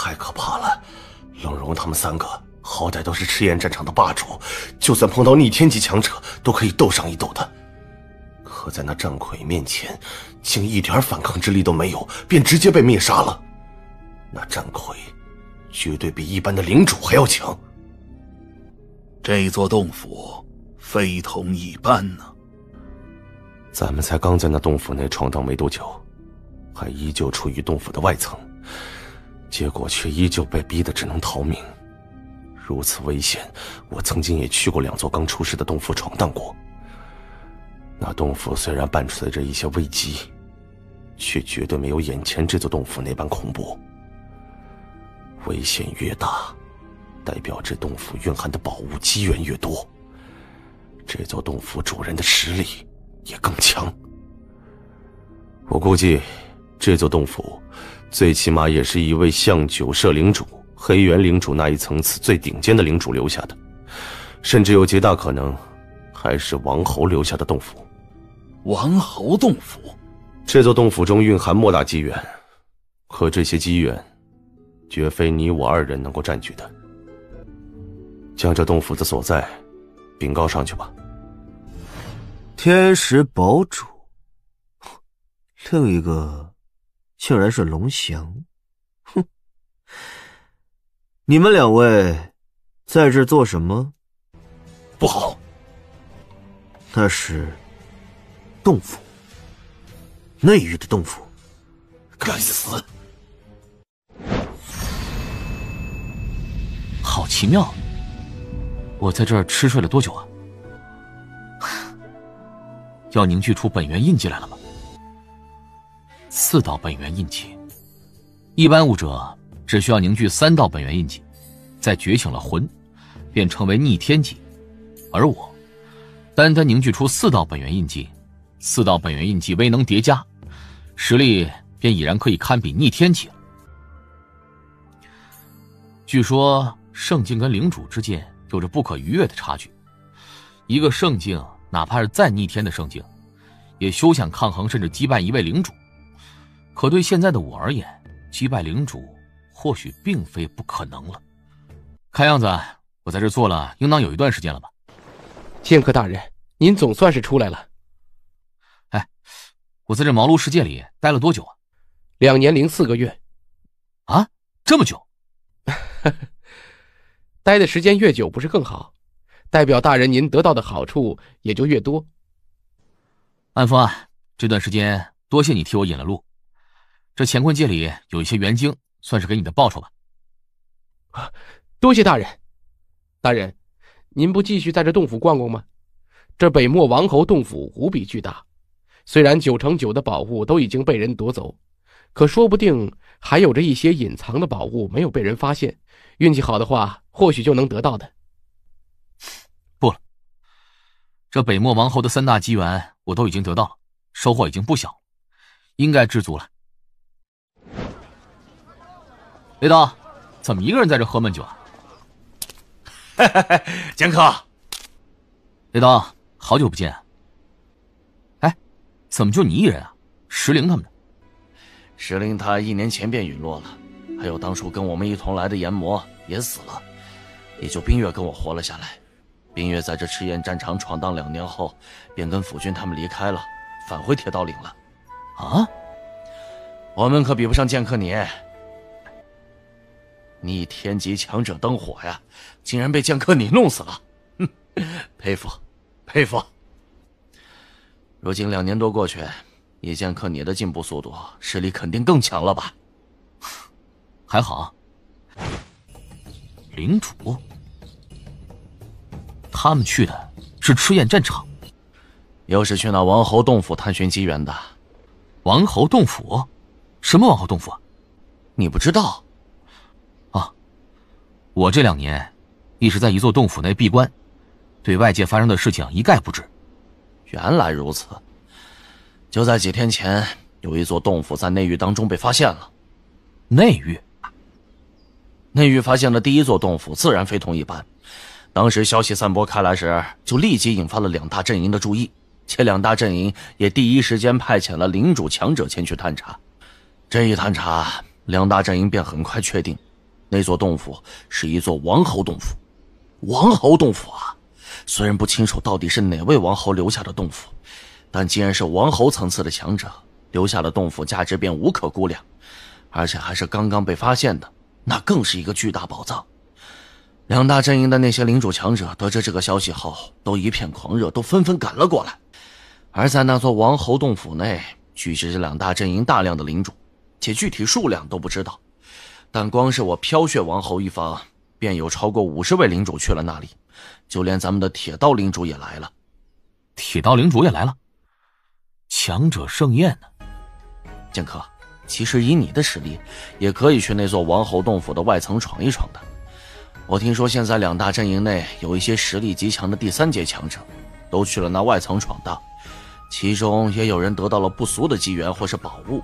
太可怕了！冷荣他们3个好歹都是赤焰战场的霸主，就算碰到逆天级强者，都可以斗上一斗的。可在那战魁面前，竟一点反抗之力都没有，便直接被灭杀了。那战魁绝对比一般的领主还要强。这座洞府非同一般呢。咱们才刚在那洞府内闯荡没多久，还依旧处于洞府的外层，结果却依旧被逼得只能逃命。如此危险，我曾经也去过2座刚出世的洞府闯荡过。那洞府虽然伴随着一些危机，却绝对没有眼前这座洞府那般恐怖。危险越大，代表这洞府蕴含的宝物机缘越多，这座洞府主人的实力也更强。我估计这座洞府最起码也是一位像九社领主、黑猿领主那一层次最顶尖的领主留下的，甚至有极大可能还是王侯留下的洞府。王侯洞府，这座洞府中蕴含莫大机缘，可这些机缘绝非你我2人能够占据的。将这洞府的所在禀告上去吧。天石堡主，另一个竟然是龙翔。哼，你们2位在这做什么？不好，那是洞府，内域的洞府。该死！好奇妙，我在这儿吃睡了多久啊？要凝聚出本源印记来了吗？4道本源印记，一般武者只需要凝聚3道本源印记，再觉醒了魂，便成为逆天级。而我单单凝聚出4道本源印记，4道本源印记威能叠加，实力便已然可以堪比逆天级了。据说圣境跟领主之间有着不可逾越的差距，一个圣境哪怕是再逆天的圣境，也休想抗衡甚至击败一位领主。可对现在的我而言，击败领主或许并非不可能了。看样子我在这坐了应当有一段时间了吧。剑客大人，您总算是出来了。哎，我在这茅庐世界里待了多久啊？2年零4个月。啊，这么久？待的时间越久不是更好，代表大人您得到的好处也就越多。安风啊，这段时间多谢你替我引了路，这乾坤界里有一些元晶，算是给你的报酬吧。多谢大人。大人，您不继续在这洞府逛逛吗？这北漠王侯洞府无比巨大，虽然99%的宝物都已经被人夺走，可说不定还有着一些隐藏的宝物没有被人发现，运气好的话或许就能得到的。不了，这北漠王侯的3大机缘我都已经得到了，收获已经不小，应该知足了。雷刀，怎么一个人在这喝闷酒啊？剑客，雷刀，好久不见啊。哎，怎么就你一人啊？石灵他们呢？石灵他1年前便陨落了，还有当初跟我们一同来的炎魔也死了，也就冰月跟我活了下来。冰月在这赤焰战场闯荡2年后，便跟府君他们离开了，返回铁道岭了。啊？我们可比不上剑客你，逆天级强者灯火呀，竟然被剑客你弄死了，哼，佩服，佩服。如今2年多过去，以剑客你的进步速度，实力肯定更强了吧？还好。领主，他们去的是赤焰战场，又是去那王侯洞府探寻机缘的。王侯洞府？什么王侯洞府啊？你不知道？啊，我这2年一直在一座洞府内闭关，对外界发生的事情一概不知。原来如此。就在几天前，有一座洞府在内域当中被发现了。内域？内域发现的第1座洞府自然非同一般。当时消息散播开来时，就立即引发了2大阵营的注意，且2大阵营也第一时间派遣了领主强者前去探查。这一探查，2大阵营便很快确定，那座洞府是一座王侯洞府。王侯洞府啊，虽然不清楚到底是哪位王侯留下的洞府，但既然是王侯层次的强者留下的洞府，价值便无可估量，而且还是刚刚被发现的，那更是一个巨大宝藏。两大阵营的那些领主强者得知这个消息后，都一片狂热，都纷纷赶了过来。而在那座王侯洞府内，聚集着两大阵营大量的领主，且具体数量都不知道，但光是我飘血王侯一方便有超过50位领主去了那里，就连咱们的铁刀领主也来了。铁刀领主也来了，强者盛宴呢。剑客，其实以你的实力，也可以去那座王侯洞府的外层闯一闯的。我听说现在两大阵营内有一些实力极强的第3阶强者，都去了那外层闯荡，其中也有人得到了不俗的机缘或是宝物。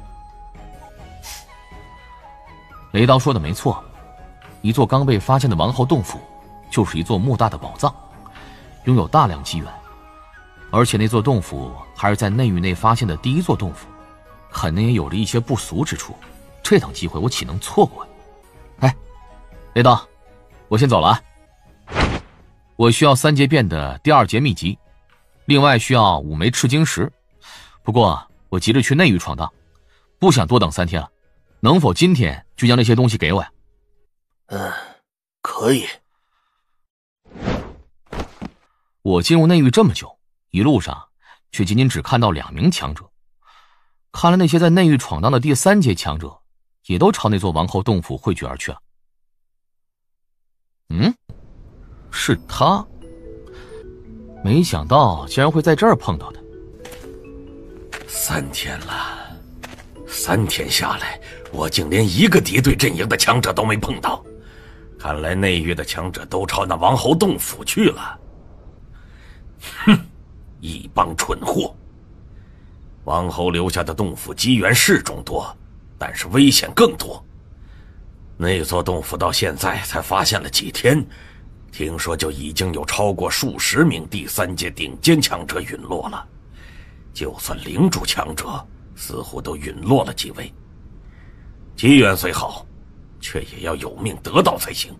雷刀说的没错，一座刚被发现的王侯洞府就是一座莫大的宝藏，拥有大量机缘，而且那座洞府还是在内域内发现的第1座洞府，肯定也有着一些不俗之处，这等机会我岂能错过？哎，雷刀，我先走了啊。我需要3阶变的第2阶秘籍，另外需要5枚赤晶石。不过我急着去内域闯荡，不想多等3天了，能否今天就将这些东西给我呀？可以。我进入内域这么久，一路上却仅仅只看到2名强者，看来那些在内域闯荡的第3阶强者也都朝那座王侯洞府汇聚而去了。是他，没想到竟然会在这儿碰到的。3天了，3天下来，我竟连一个敌对阵营的强者都没碰到。看来内域的强者都朝那王侯洞府去了。哼，一帮蠢货！王侯留下的洞府机缘是众多，但是危险更多。那座洞府到现在才发现了几天，听说就已经有超过数十名第3阶顶尖强者陨落了。就算领主强者，似乎都陨落了几位。机缘虽好，却也要有命得到才行。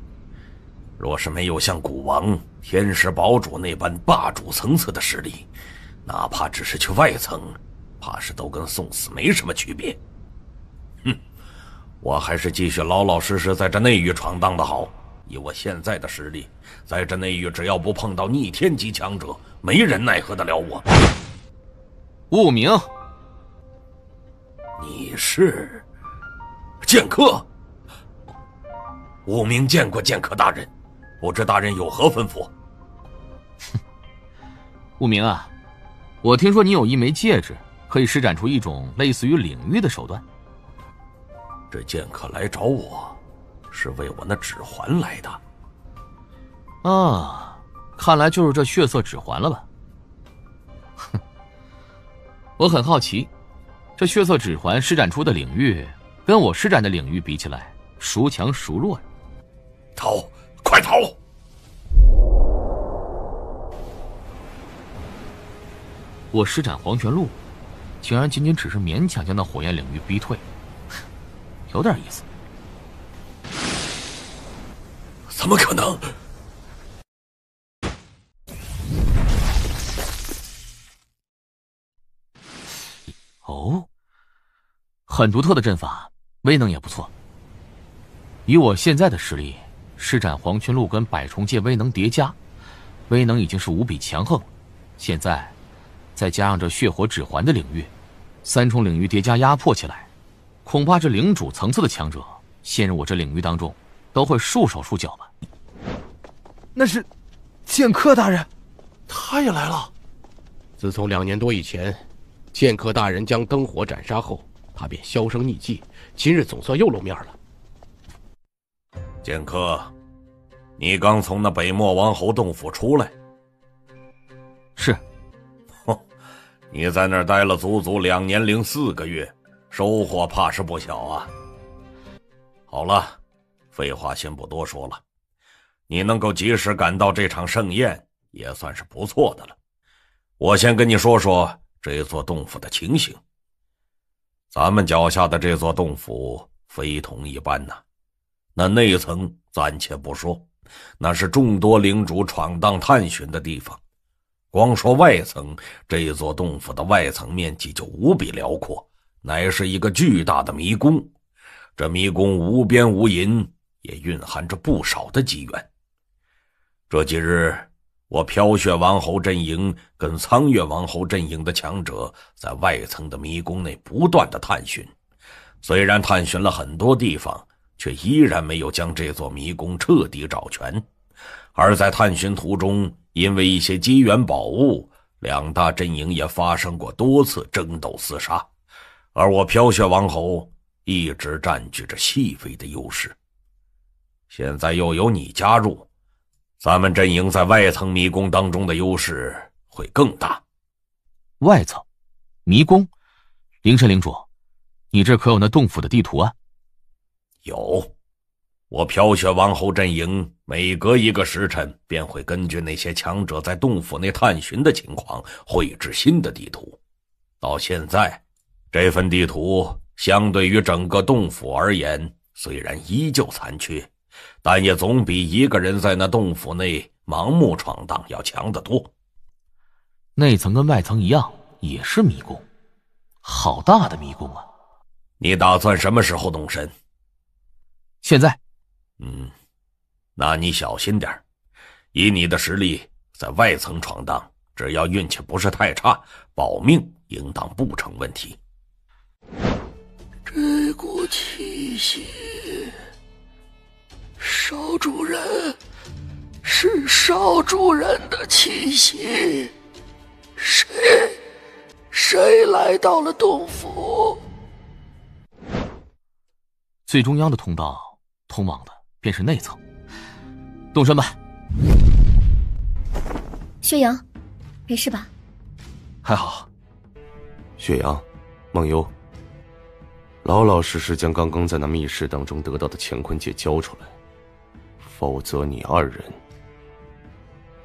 若是没有像古王、天石堡主那般霸主层次的实力，哪怕只是去外层，怕是都跟送死没什么区别。哼，我还是继续老老实实在这内域闯荡的好。以我现在的实力，在这内域只要不碰到逆天级强者，没人奈何得了我。悟明，你是剑客？悟明见过剑客大人，不知大人有何吩咐？悟明啊，我听说你有一枚戒指，可以施展出一种类似于领域的手段。这剑客来找我，是为我那指环来的。啊，看来就是这血色指环了吧？哼，我很好奇，这血色指环施展出的领域，跟我施展的领域比起来，孰强孰弱呀？逃！快逃！我施展黄泉路，竟然仅仅只是勉强将那火焰领域逼退，有点意思。怎么可能？哦，很独特的阵法，威能也不错。以我现在的实力，施展黄泉路跟百重戒威能叠加，威能已经是无比强横。现在再加上这血火指环的领域，3重领域叠加压迫起来，恐怕这领主层次的强者陷入我这领域当中，都会束手束脚吧。那是剑客大人，他也来了。自从2年多以前，剑客大人将灯火斩杀后，他便销声匿迹，今日总算又露面了。剑客，你刚从那北漠王侯洞府出来？是。你在那儿待了足足2年零4个月，收获怕是不小啊。好了，废话先不多说了，你能够及时赶到这场盛宴，也算是不错的了。我先跟你说说这座洞府的情形。咱们脚下的这座洞府非同一般呐，那内层暂且不说，那是众多领主闯荡探寻的地方。光说外层，这座洞府的外层面积就无比辽阔，乃是一个巨大的迷宫。这迷宫无边无垠，也蕴含着不少的机缘。这几日，我飘雪王侯阵营跟苍月王侯阵营的强者在外层的迷宫内不断的探寻，虽然探寻了很多地方，却依然没有将这座迷宫彻底找全。而在探寻途中，因为一些机缘宝物，两大阵营也发生过多次争斗厮杀，而我飘雪王侯一直占据着细微的优势。现在又有你加入，咱们阵营在外层迷宫当中的优势会更大。外层迷宫，灵神领主，你这可有那洞府的地图啊？有，我飘雪王侯阵营每隔一个时辰便会根据那些强者在洞府内探寻的情况绘制新的地图。到现在，这份地图相对于整个洞府而言，虽然依旧残缺，但也总比一个人在那洞府内盲目闯荡要强得多。内层跟外层一样，也是迷宫，好大的迷宫啊！你打算什么时候动身？现在。那你小心点，以你的实力在外层闯荡，只要运气不是太差，保命应当不成问题。这股气息，少主人，是少主人的气息。谁来到了洞府？最中央的通道通往的便是内层，动身吧。薛阳，没事吧？还好。雪阳，梦幽，老老实实将刚刚在那密室当中得到的乾坤戒交出来，否则你二人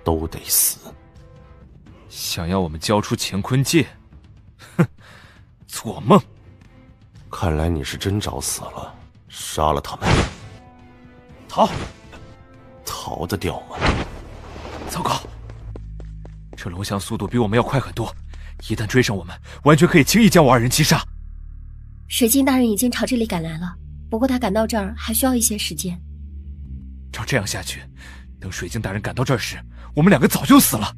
都得死。想要我们交出乾坤戒？哼，做梦！看来你是真找死了，杀了他们。逃得掉吗？糟糕，这龙翔速度比我们要快很多，一旦追上我们，完全可以轻易将我二人击杀。水晶大人已经朝这里赶来了，不过他赶到这儿还需要一些时间。照这样下去，等水晶大人赶到这儿时，我们两个早就死了。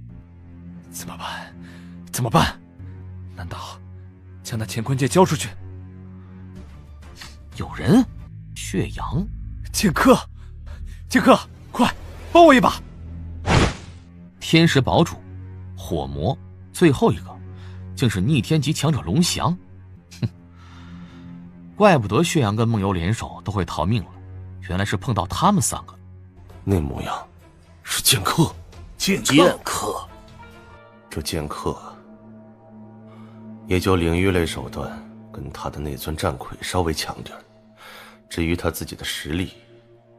怎么办？难道将那乾坤戒交出去？有人？血阳？剑客，快帮我一把！天石堡主、火魔，最后一个竟是逆天级强者龙翔。哼，怪不得血阳跟梦游联手都会逃命了，原来是碰到他们三个。那模样是剑客。剑客，这剑客也就领域类手段跟他的那尊战魁稍微强点，至于他自己的实力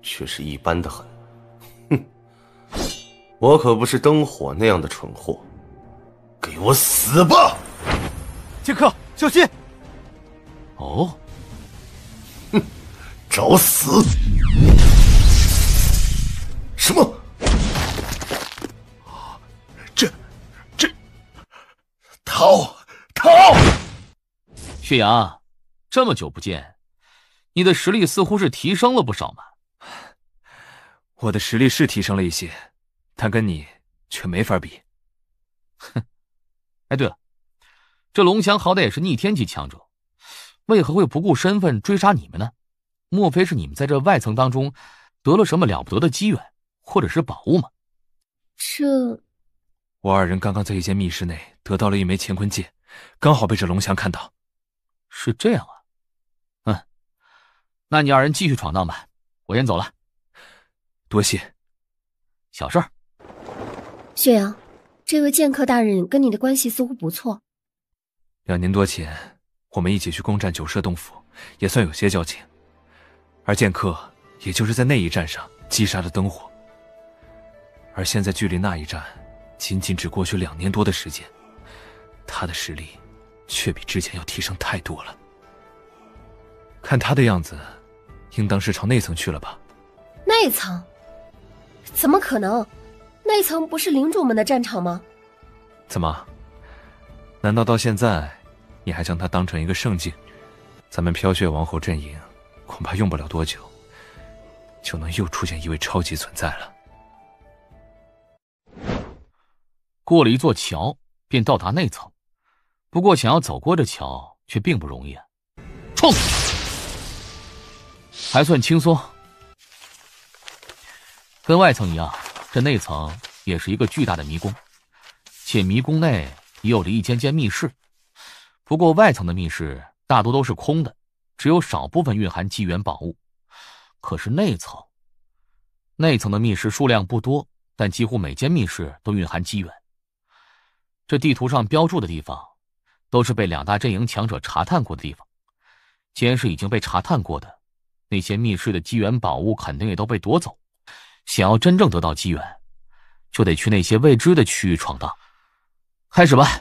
却是一般的很。哼，我可不是灯火那样的蠢货。给我死吧！剑客，小心！哦，哼，找死！什么？这，逃！血阳，这么久不见，你的实力似乎是提升了不少嘛。我的实力是提升了一些，但跟你却没法比。哼，哎，对了，这龙翔好歹也是逆天级强者，为何会不顾身份追杀你们呢？莫非是你们在这外层当中得了什么了不得的机缘，或者是宝物吗？我二人刚刚在一间密室内得到了一枚乾坤戒，刚好被这龙翔看到。是这样啊。那你二人继续闯荡吧，我先走了。多谢。小事儿。血阳，这位剑客大人跟你的关系似乎不错。2年多前，我们一起去攻占九舍洞府，也算有些交情。而剑客也就是在那一战上击杀了灯火。而现在距离那一战仅仅只过去2年多的时间，他的实力却比之前要提升太多了。看他的样子，应当是朝内层去了吧？内层？怎么可能？内层不是领主们的战场吗？怎么？难道到现在，你还将它当成一个圣境？咱们飘雪王侯阵营，恐怕用不了多久，就能又出现一位超级存在了。过了一座桥，便到达内层。不过想要走过这桥，却并不容易啊！冲！还算轻松。跟外层一样，这内层也是一个巨大的迷宫，且迷宫内也有着一间间密室。不过外层的密室大多都是空的，只有少部分蕴含机缘宝物。可是内层的密室数量不多，但几乎每间密室都蕴含机缘。这地图上标注的地方，都是被两大阵营强者查探过的地方。既然是已经被查探过的，那些密室的机缘宝物肯定也都被夺走。想要真正得到机缘，就得去那些未知的区域闯荡。开始吧。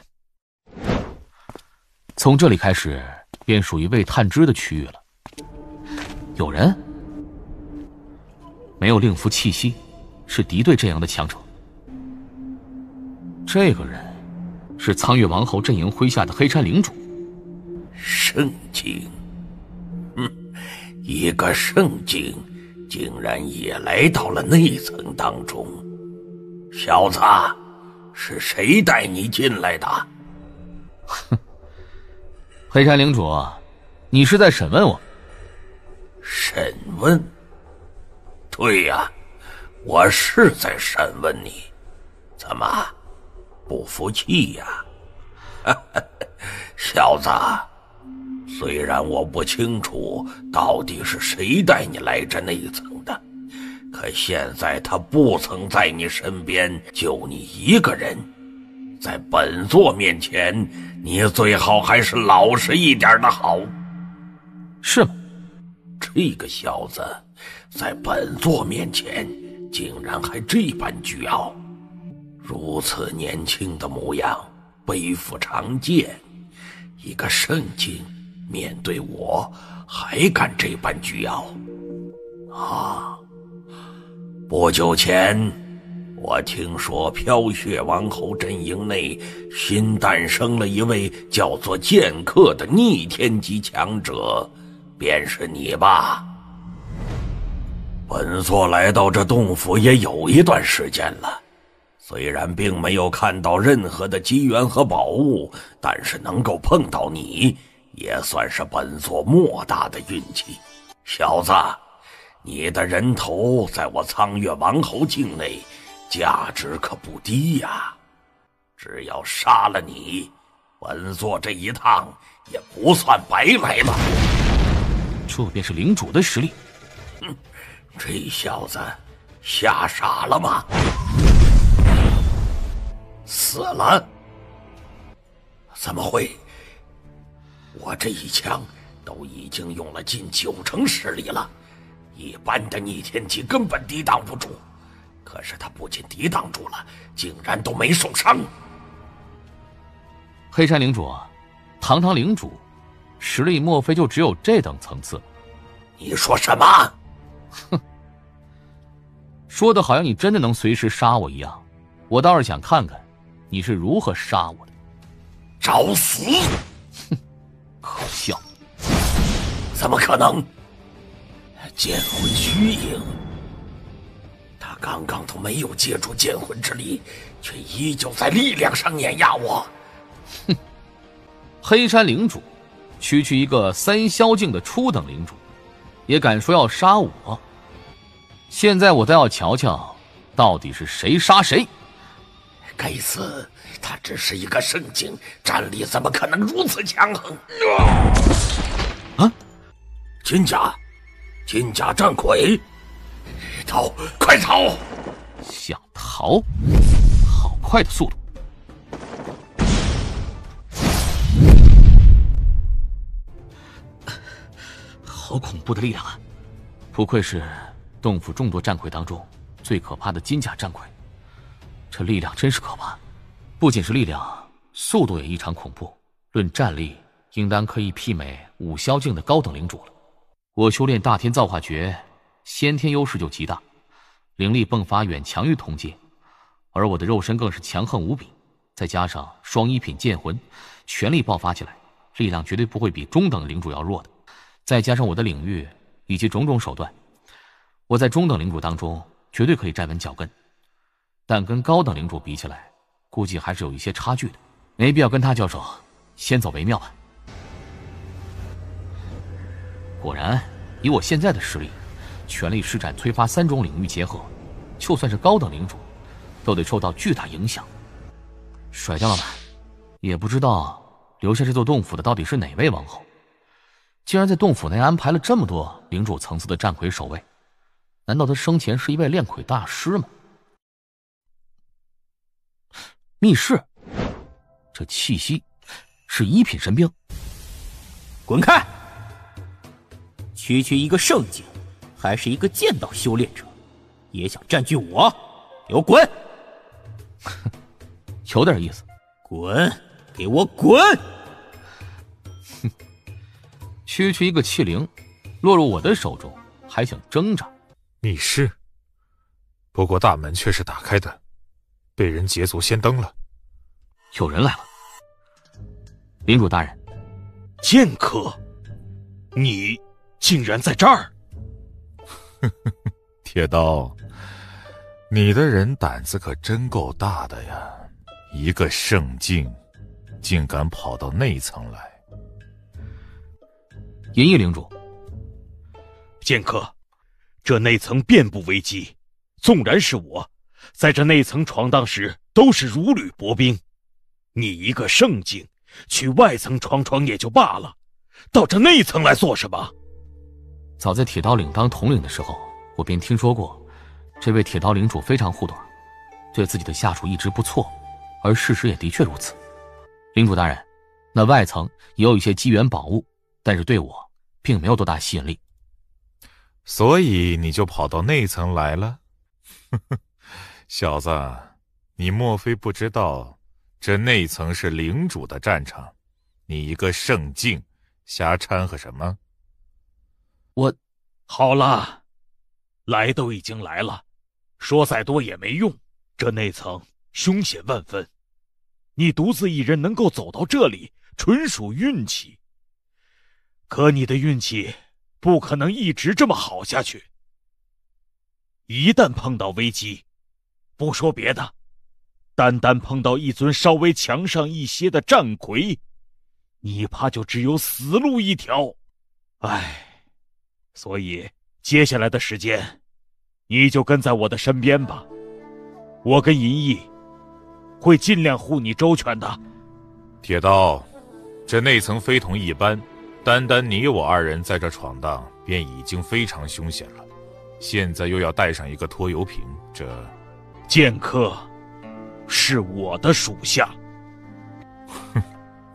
从这里开始，便属于未探知的区域了。有人？没有令符气息，是敌对阵营的强者。这个人是苍月王侯阵营麾下的黑山领主。圣境，一个圣境竟然也来到了内层当中。小子，是谁带你进来的？哼，黑山领主，你是在审问我？审问？对呀，我是在审问你。怎么，不服气呀？小子，虽然我不清楚到底是谁带你来这内层的，可现在他不曾在你身边，就你一个人，在本座面前，你最好还是老实一点的好。是吗？这个小子在本座面前竟然还这般倨傲，如此年轻的模样，背负长剑，一个圣境面对我还敢这般倨傲啊！不久前我听说飘雪王侯阵营内新诞生了一位叫做剑客的逆天级强者，便是你吧？本座来到这洞府也有一段时间了，虽然并没有看到任何的机缘和宝物，但是能够碰到你，也算是本座莫大的运气。小子，你的人头在我苍月王侯境内价值可不低呀，只要杀了你，本座这一趟也不算白来了。这便是领主的实力。这小子吓傻了吗？死了？怎么会？我这一枪都已经用了近90%实力了，一般的逆天级根本抵挡不住。可是他不仅抵挡住了，竟然都没受伤。黑山领主，堂堂领主，实力莫非就只有这等层次？你说什么？哼，说的好像你真的能随时杀我一样。我倒是想看看你是如何杀我的。找死！哼，可笑！怎么可能？剑魂虚影，他刚刚都没有借助剑魂之力，却依旧在力量上碾压我。哼，黑山领主，区区一个3霄境的初等领主，也敢说要杀我？现在我倒要瞧瞧，到底是谁杀谁！该死，他只是一个圣境，战力怎么可能如此强横？啊！金甲战魁，逃！快逃！想逃？好快的速度！好恐怖的力量啊！不愧是洞府众多战魁当中最可怕的金甲战魁，这力量真是可怕。不仅是力量，速度也异常恐怖。论战力，应当可以媲美5霄境的高等领主了。我修炼大天造化诀，先天优势就极大，灵力迸发远强于同阶，而我的肉身更是强横无比，再加上双一品剑魂，全力爆发起来，力量绝对不会比中等领主要弱的。再加上我的领域以及种种手段，我在中等领主当中绝对可以站稳脚跟，但跟高等领主比起来，估计还是有一些差距的，没必要跟他交手，先走为妙吧。果然，以我现在的实力，全力施展催发3种领域结合，就算是高等领主，都得受到巨大影响。甩掉了吧，也不知道留下这座洞府的到底是哪位王后。竟然在洞府内安排了这么多领主层次的战魁守卫，难道他生前是一位炼魁大师吗？密室，这气息是1品神兵。滚开！区区一个圣境，还是一个剑道修炼者，也想占据我？给我滚！有点意思。滚！给我滚！哼，区区一个器灵，落入我的手中，还想挣扎？密室，不过大门却是打开的，被人捷足先登了。有人来了。领主大人，剑客，你竟然在这儿！铁刀，你的人胆子可真够大的呀！一个圣境，竟敢跑到内层来。银翼领主，剑客，这内层遍布危机，纵然是我，在这内层闯荡时都是如履薄冰。你一个圣境，去外层闯闯也就罢了，到这内层来做什么？早在铁刀领当统领的时候，我便听说过，这位铁刀领主非常护短，对自己的下属一直不错，而事实也的确如此。领主大人，那外层也有一些机缘宝物，但是对我并没有多大吸引力。所以你就跑到内层来了？小子，你莫非不知道这内层是领主的战场？你一个圣境，瞎掺和什么？好了，来都已经来了，说再多也没用。这内层凶险万分，你独自一人能够走到这里，纯属运气。可你的运气不可能一直这么好下去。一旦碰到危机，不说别的，单碰到一尊稍微强上一些的战魁，你怕就只有死路一条。唉。所以接下来的时间，你就跟在我的身边吧。我跟银翼会尽量护你周全的。铁刀，这内层非同一般，单你我2人在这闯荡，便已经非常凶险了。现在又要带上一个拖油瓶，这剑客是我的属下。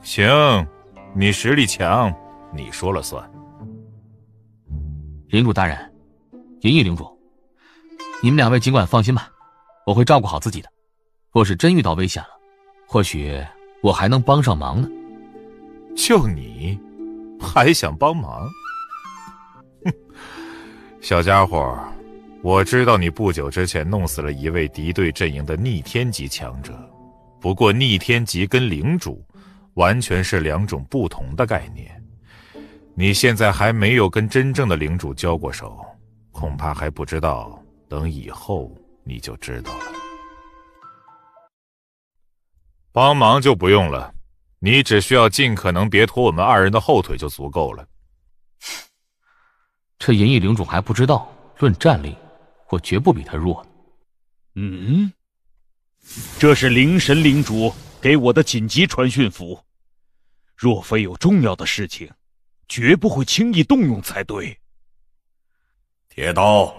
行，你实力强，你说了算。领主大人，银翼领主，你们2位尽管放心吧，我会照顾好自己的。若是真遇到危险了，或许我还能帮上忙呢。就你，还想帮忙？哼，小家伙，我知道你不久之前弄死了一位敌对阵营的逆天级强者，不过逆天级跟领主完全是2种不同的概念。你现在还没有跟真正的领主交过手，恐怕还不知道，等以后你就知道了。帮忙就不用了，你只需要尽可能别拖我们2人的后腿就足够了。这银翼领主还不知道，论战力，我绝不比他弱。这是灵神领主给我的紧急传讯符，若非有重要的事情，绝不会轻易动用才对。铁刀，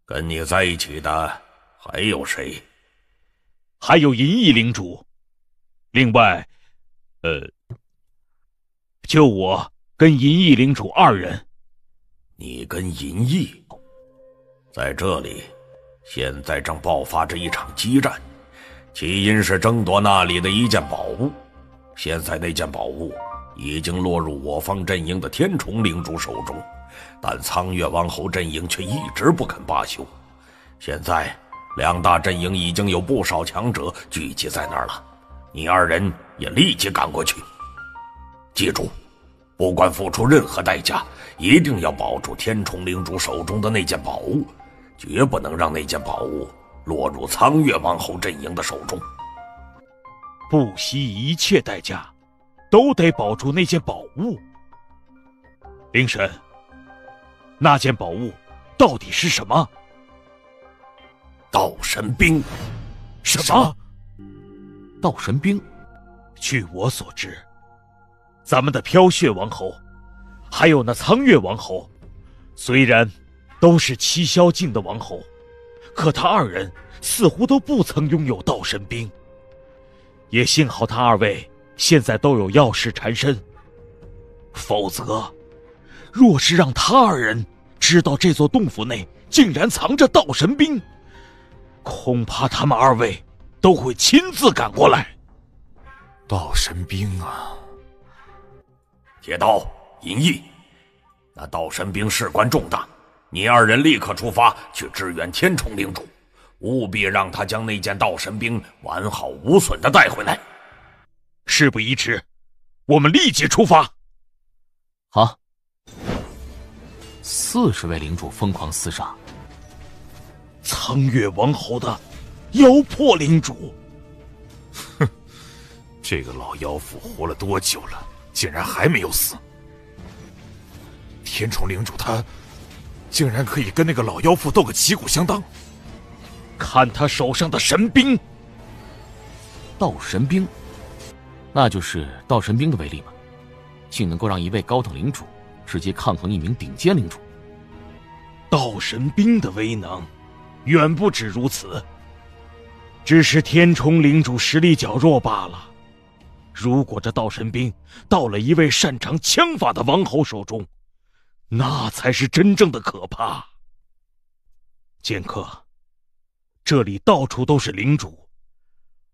跟你在一起的还有谁？还有银翼领主。另外，就我跟银翼领主2人。你跟银翼在这里，现在正爆发着一场激战，起因是争夺那里的一件宝物。现在那件宝物已经落入我方阵营的天虫领主手中，但苍月王侯阵营却一直不肯罢休。现在2大阵营已经有不少强者聚集在那儿了，你2人也立即赶过去。记住，不管付出任何代价，一定要保住天冲领主手中的那件宝物，绝不能让那件宝物落入苍月王侯阵营的手中。不惜一切代价，都得保住那件宝物。灵神，那件宝物到底是什么？道神兵。什么？道神兵？据我所知，咱们的飘血王侯，还有那苍月王侯，虽然都是七霄境的王侯，可他2人似乎都不曾拥有道神兵。也幸好他2位现在都有药师缠身，否则，若是让他2人知道这座洞府内竟然藏着道神兵，恐怕他们2位都会亲自赶过来。道神兵啊！铁刀、银翼，那道神兵事关重大，你2人立刻出发去支援天冲领主，务必让他将那件道神兵完好无损地带回来。事不宜迟，我们立即出发。好。40位领主疯狂厮杀，苍月王侯的妖魄领主。哼，这个老妖妇活了多久了，竟然还没有死？天冲领主他竟然可以跟那个老妖妇斗个旗鼓相当。看他手上的神兵。道神兵，那就是道神兵的威力吗？竟能够让一位高等领主直接抗衡一名顶尖领主。道神兵的威能远不止如此，只是天冲领主实力较弱罢了。如果这道神兵到了一位擅长枪法的王侯手中，那才是真正的可怕。剑客，这里到处都是领主，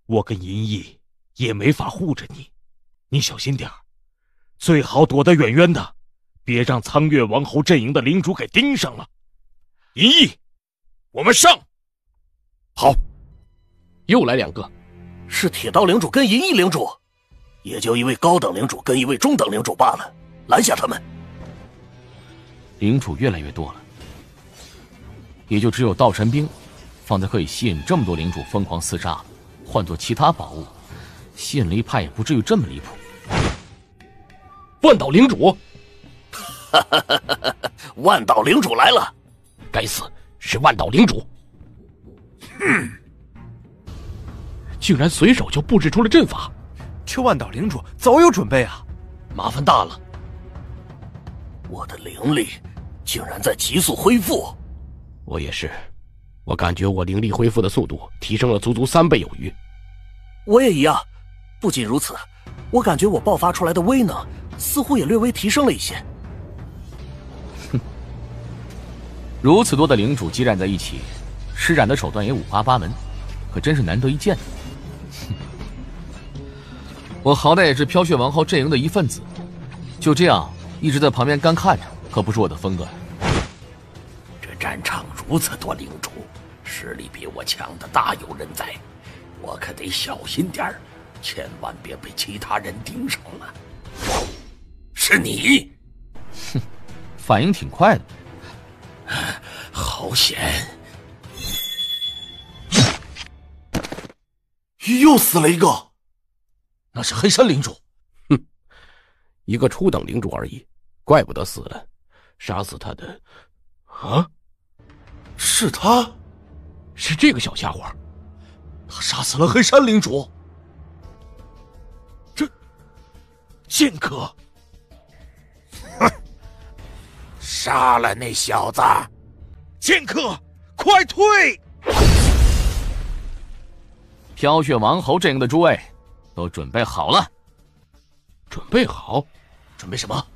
我跟银翼也没法护着你，你小心点儿，最好躲得远远的，别让苍月王侯阵营的领主给盯上了。银翼，我们上！好。又来2个，是铁刀领主跟银翼领主，也就一位高等领主跟一位中等领主罢了，拦下他们。领主越来越多了，也就只有道神兵放在可以吸引这么多领主疯狂厮杀，换作其他宝物，吸引力派也不至于这么离谱。万岛领主，万岛领主来了！该死，是万岛领主！竟然随手就布置出了阵法，这万岛领主早有准备啊！麻烦大了，我的灵力竟然在急速恢复。我也是，我感觉我灵力恢复的速度提升了足足3倍有余。我也一样，不仅如此，我感觉我爆发出来的威能似乎也略微提升了一些。如此多的领主激战在一起，施展的手段也五花八门，可真是难得一见。我好歹也是飘血王侯阵营的一份子，就这样一直在旁边干看着，可不是我的风格。这战场如此多领主，实力比我强的大有人在，我可得小心点儿，千万别被其他人盯上了。是你？哼，反应挺快的。好险！又死了一个，那是黑山领主。哼，一个初等领主而已，怪不得死了。杀死他的，啊，是他，是这个小家伙，他杀死了黑山领主。这剑客，哼，杀了那小子！剑客，快退！飘血王侯阵营的诸位都准备好了。准备好？准备什么？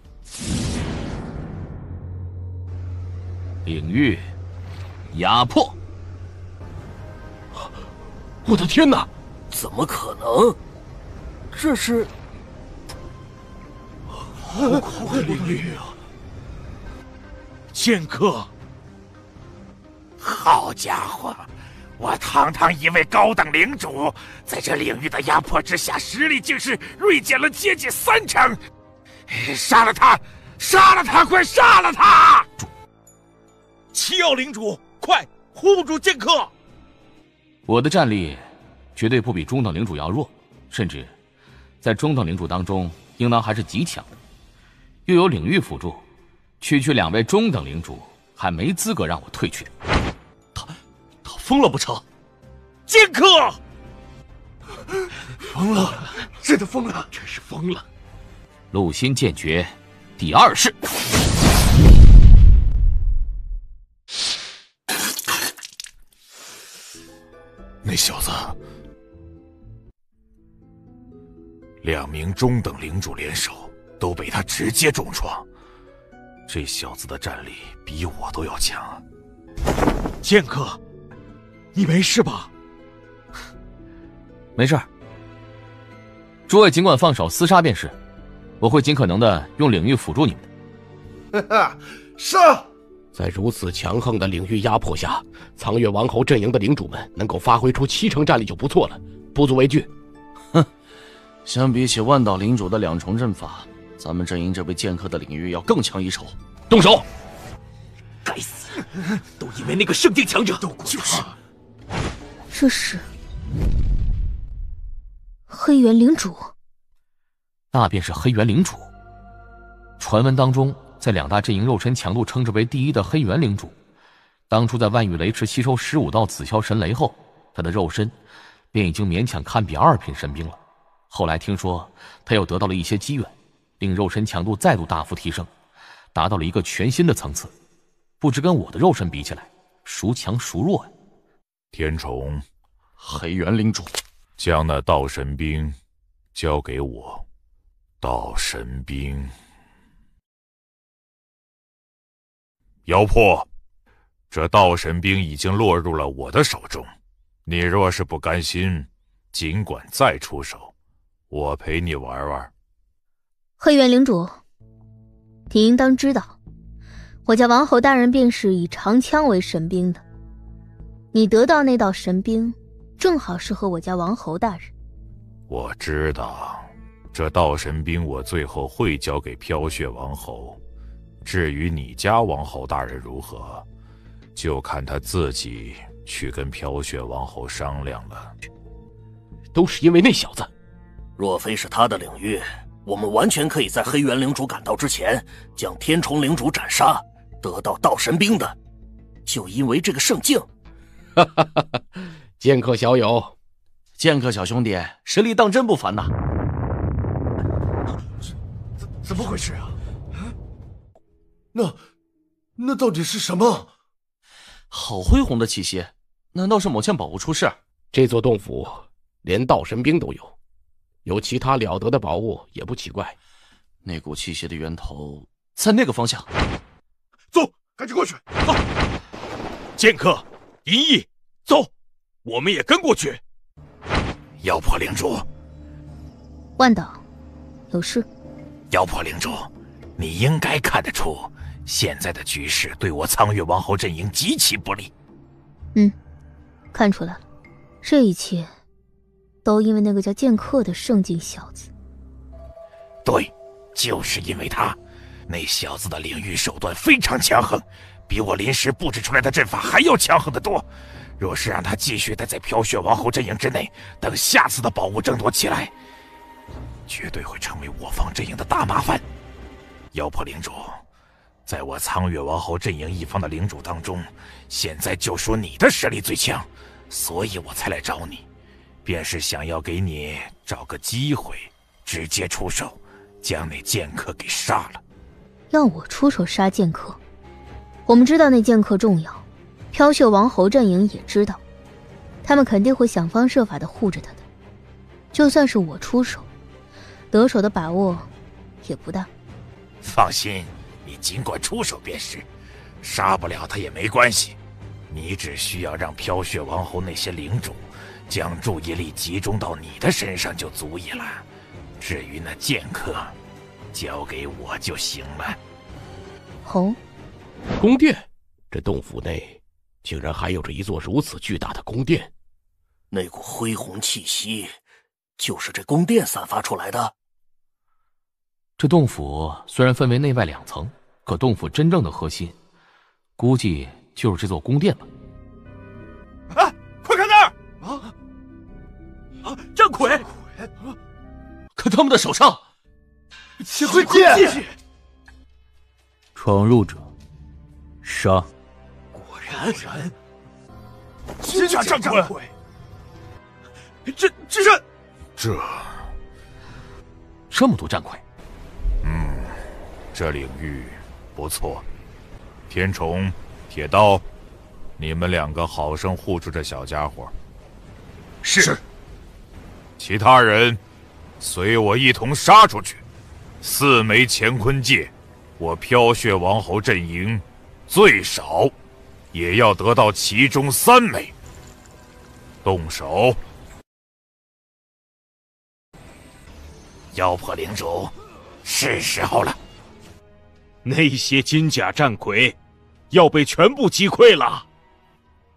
领域压迫！我的天哪！怎么可能？这是好酷的领域啊！剑客，好家伙，我堂堂一位高等领主，在这领域的压迫之下，实力竟是锐减了接近30%。杀了他！杀了他！快杀了他！齐奥领主，快护住剑客！我的战力绝对不比中等领主要弱，甚至在中等领主当中，应当还是极强的。又有领域辅助，区区2位中等领主还没资格让我退却。他疯了不成？剑客！疯了，真的疯了，真是疯了！陆心剑诀第2式。那小子，2名中等领主联手，都被他直接重创。这小子的战力比我都要强。剑客，你没事吧？没事。诸位尽管放手厮杀便是，我会尽可能的用领域辅助你们的。是。在如此强横的领域压迫下，苍月王侯阵营的领主们能够发挥出70%战力就不错了，不足为惧。哼，相比起万岛领主的2重阵法，咱们阵营这位剑客的领域要更强一筹。动手！该死，都因为那个圣境强者。就是，这是黑猿领主。那便是黑猿领主。传闻当中，在2大阵营肉身强度称之为第1的黑猿领主，当初在万域雷池吸收15道紫霄神雷后，他的肉身便已经勉强堪比2品神兵了。后来听说他又得到了一些机缘，令肉身强度再度大幅提升，达到了一个全新的层次。不知跟我的肉身比起来，孰强孰弱呀？天虫，黑猿领主，将那道神兵交给我。道神兵。妖魄，这道神兵已经落入了我的手中，你若是不甘心，尽管再出手，我陪你玩玩。黑猿领主，你应当知道，我家王侯大人便是以长枪为神兵的，你得到那道神兵，正好适合我家王侯大人。我知道，这道神兵我最后会交给飘雪王侯。至于你家王侯大人如何，就看他自己去跟飘雪王侯商量了。都是因为那小子。若非是他的领域，我们完全可以在黑猿领主赶到之前，将天虫领主斩杀，得到道神兵的。就因为这个圣境。哈哈哈！剑客小友，剑客小兄弟，实力当真不凡呐。怎么回事啊？那到底是什么？好恢宏的气息，难道是某件宝物出世？这座洞府连道神兵都有，有其他了得的宝物也不奇怪。那股气息的源头在那个方向。走，赶紧过去。走，剑客银翼，走，我们也跟过去。妖魄领主，万岛，有事？妖魄领主，你应该看得出，现在的局势对我苍月王侯阵营极其不利。看出来了，这一切都因为那个叫剑客的圣境小子。对，就是因为他，那小子的领域手段非常强横，比我临时布置出来的阵法还要强横得多。若是让他继续待在飘雪王侯阵营之内，等下次的宝物争夺起来，绝对会成为我方阵营的大麻烦。妖魄领主，在我苍月王侯阵营一方的领主当中，现在就说你的实力最强，所以我才来找你，便是想要给你找个机会，直接出手，将那剑客给杀了。要我出手杀剑客？我们知道那剑客重要，飘雪王侯阵营也知道，他们肯定会想方设法的护着他的。就算是我出手，得手的把握也不大。放心，你尽管出手便是，杀不了他也没关系。你只需要让飘雪王侯那些领主将注意力集中到你的身上就足以了。至于那剑客，交给我就行了。哦，宫殿，这洞府内竟然还有着一座如此巨大的宫殿。那股恢宏气息，就是这宫殿散发出来的。这洞府虽然分为内外2层，可洞府真正的核心，估计就是这座宫殿吧。啊！快看那儿！战魁！看他们的手上，请回剑！闯入者，杀！果然，金甲战魁！这么多战魁。这领域不错。天虫、铁刀，你们2个好生护住这小家伙。是。其他人，随我一同杀出去。4枚乾坤戒，我飘血王侯阵营最少也要得到其中3枚。动手！妖魄领主，是时候了。那些金甲战魁要被全部击溃了。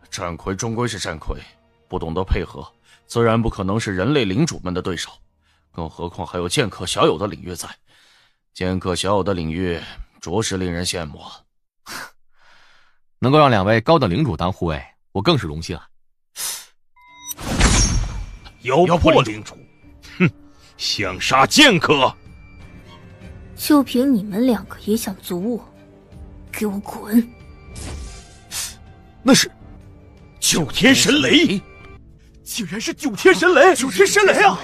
战魁终归是战魁，不懂得配合，自然不可能是人类领主们的对手。更何况还有剑客小友的领域在，剑客小友的领域着实令人羡慕。能够让2位高等领主当护卫，我更是荣幸啊！妖魄领主，哼，想杀剑客？就凭你们2个也想阻我？给我滚！那是9天神雷，竟然是9天神雷！9天神雷啊！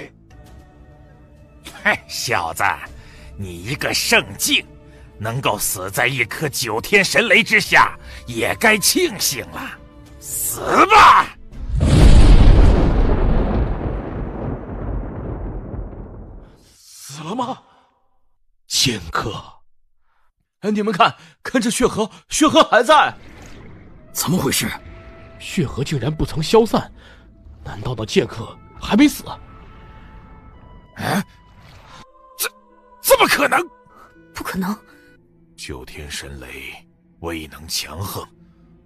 嘿，小子，你一个圣境，能够死在一颗9天神雷之下，也该庆幸了。死吧！死了吗？剑客，你们看这血河还在。怎么回事？血河竟然不曾消散，难道那剑客还没死？怎么可能？不可能！9天神雷未能强横，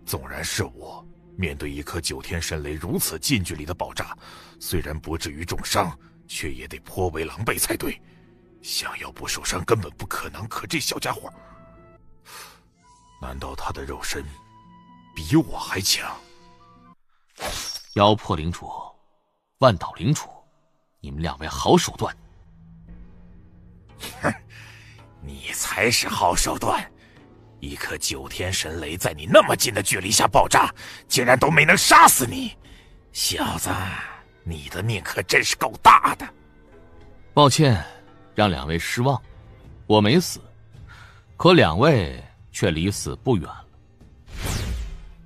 纵然是我面对一颗9天神雷如此近距离的爆炸，虽然不至于重伤，却也得颇为狼狈才对。想要不受伤根本不可能，可这小家伙，难道他的肉身比我还强？妖魄领主、万岛领主，你们2位好手段！哼，你才是好手段！一颗9天神雷在你那么近的距离下爆炸，竟然都没能杀死你，小子，你的命可真是够大的！抱歉，让2位失望，我没死，可2位却离死不远了。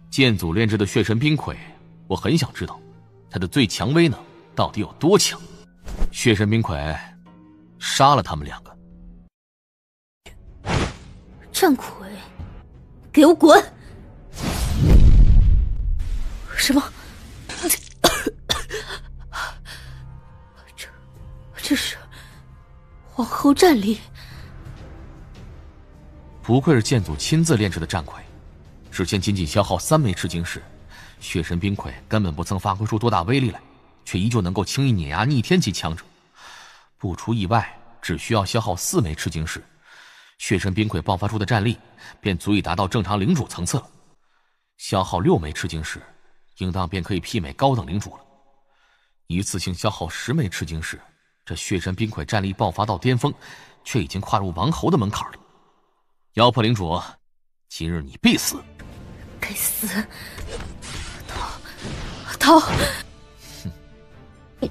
剑祖炼制的血神冰魁，我很想知道他的最强威能到底有多强。血神冰魁杀了他们2个。战魁，给我滚！什么？这是皇后战力？不愧是剑祖亲自炼制的战魁，之前仅消耗3枚赤晶石，血神冰魁根本不曾发挥出多大威力来，却依旧能够轻易碾压逆天级强者。不出意外，只需要消耗4枚赤晶石，血神冰魁爆发出的战力便足以达到正常领主层次了。消耗6枚赤晶石，应当便可以媲美高等领主了。一次性消耗10枚赤晶石，这血神冰魁战力爆发到巅峰，却已经跨入王侯的门槛了。妖魄领主，今日你必死！该死！逃！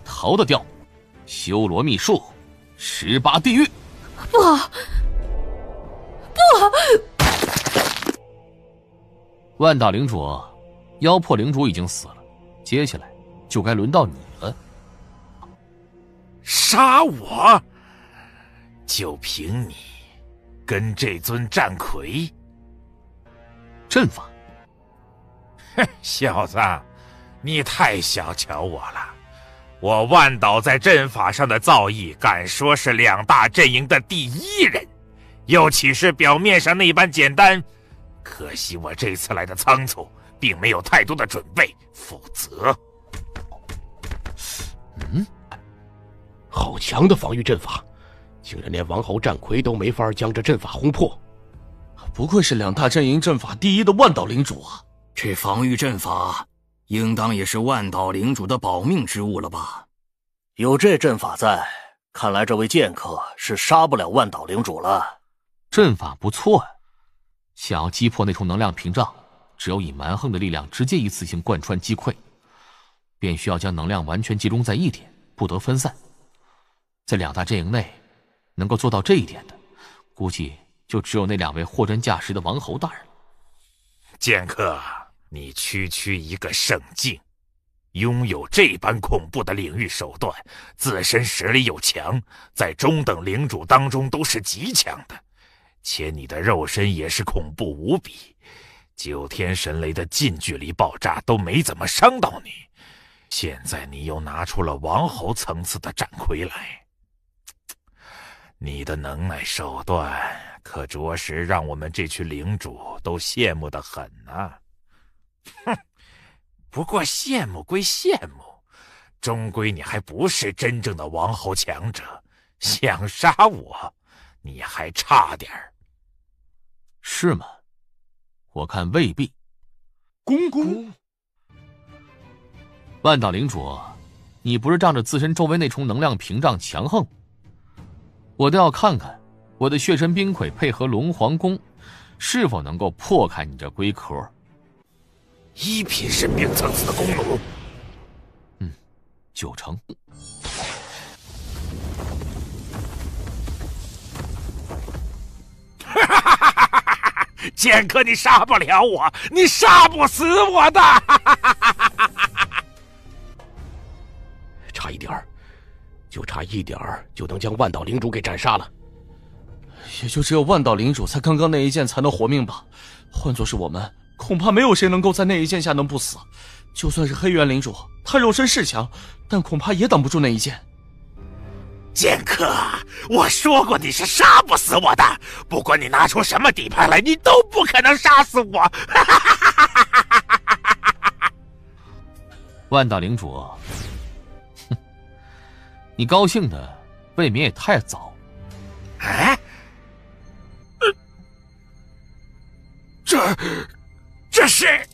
逃得掉？修罗秘术，18地狱！不好！不好！万岛领主，妖魄领主已经死了，接下来就该轮到你了。杀我？就凭你跟这尊战魁？阵法？哼，小子，你太小瞧我了。我万岛在阵法上的造诣，敢说是2大阵营的第1人，又岂是表面上那般简单？可惜我这次来的仓促，并没有太多的准备，否则……好强的防御阵法，竟然连王侯战魁都没法将这阵法轰破。不愧是两大阵营阵法第一的万岛领主啊！这防御阵法，应当也是万岛领主的保命之物了吧？有这阵法在，看来这位剑客是杀不了万岛领主了。阵法不错啊，想要击破那重能量屏障，只有以蛮横的力量直接一次性贯穿击溃，便需要将能量完全集中在一点，不得分散。在两大阵营内，能够做到这一点的，估计就只有那两位货真价实的王侯大人了。剑客，你区区一个圣境，拥有这般恐怖的领域手段，自身实力又强，在中等领主当中都是极强的，且你的肉身也是恐怖无比，9天神雷的近距离爆炸都没怎么伤到你，现在你又拿出了王侯层次的战魁来，你的能耐手段可着实让我们这群领主都羡慕得很啊。哼，不过羡慕归羡慕，终归你还不是真正的王侯强者，想杀我，你还差点儿。是吗？我看未必。公公，万岛领主，你不是仗着自身周围那重能量屏障强横？我倒要看看我的血神冰魁配合龙皇弓，是否能够破开你这龟壳。1品神兵层次的弓弩，9成。剑客，你杀不了我，你杀不死我的。差一点儿，就差一点儿就能将万岛领主给斩杀了。也就只有万岛领主在刚刚那一剑才能活命吧，换作是我们，恐怕没有谁能够在那一剑下能不死。就算是黑猿领主，他肉身是强，但恐怕也挡不住那一剑。剑客，我说过你是杀不死我的，不管你拿出什么底牌来，你都不可能杀死我。万岛领主，哼，你高兴的未免也太早。哎，这是……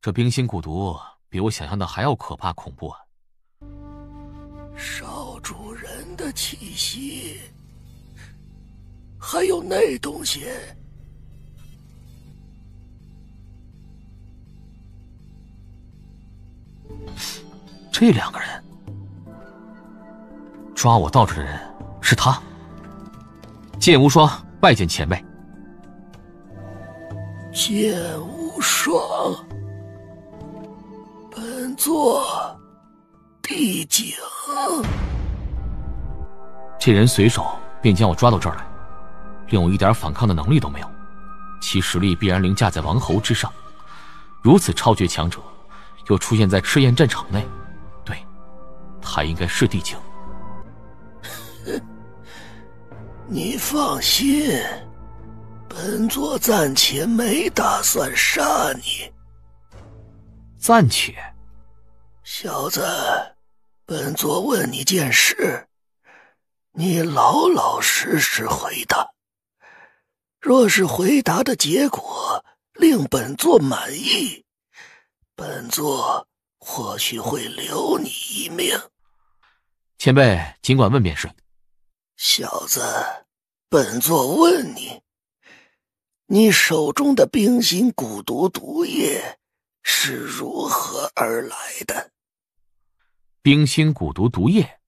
这冰心蛊毒比我想象的还要可怕恐怖啊！少主人的气息，还有那东西。这2个人，抓我到这的人是他。剑无双拜见前辈。剑无双，本座地景。这人随手便将我抓到这儿来，令我一点反抗的能力都没有，其实力必然凌驾在王侯之上。如此超绝强者，又出现在赤焰战场内，对，他应该是地景。你放心，本座暂且没打算杀你。暂且？小子，本座问你件事，你老老实实回答。若是回答的结果令本座满意，本座或许会留你一命。前辈尽管问便是。小子，本座问你，你手中的冰心蛊毒毒液是如何而来的？冰心蛊毒毒液？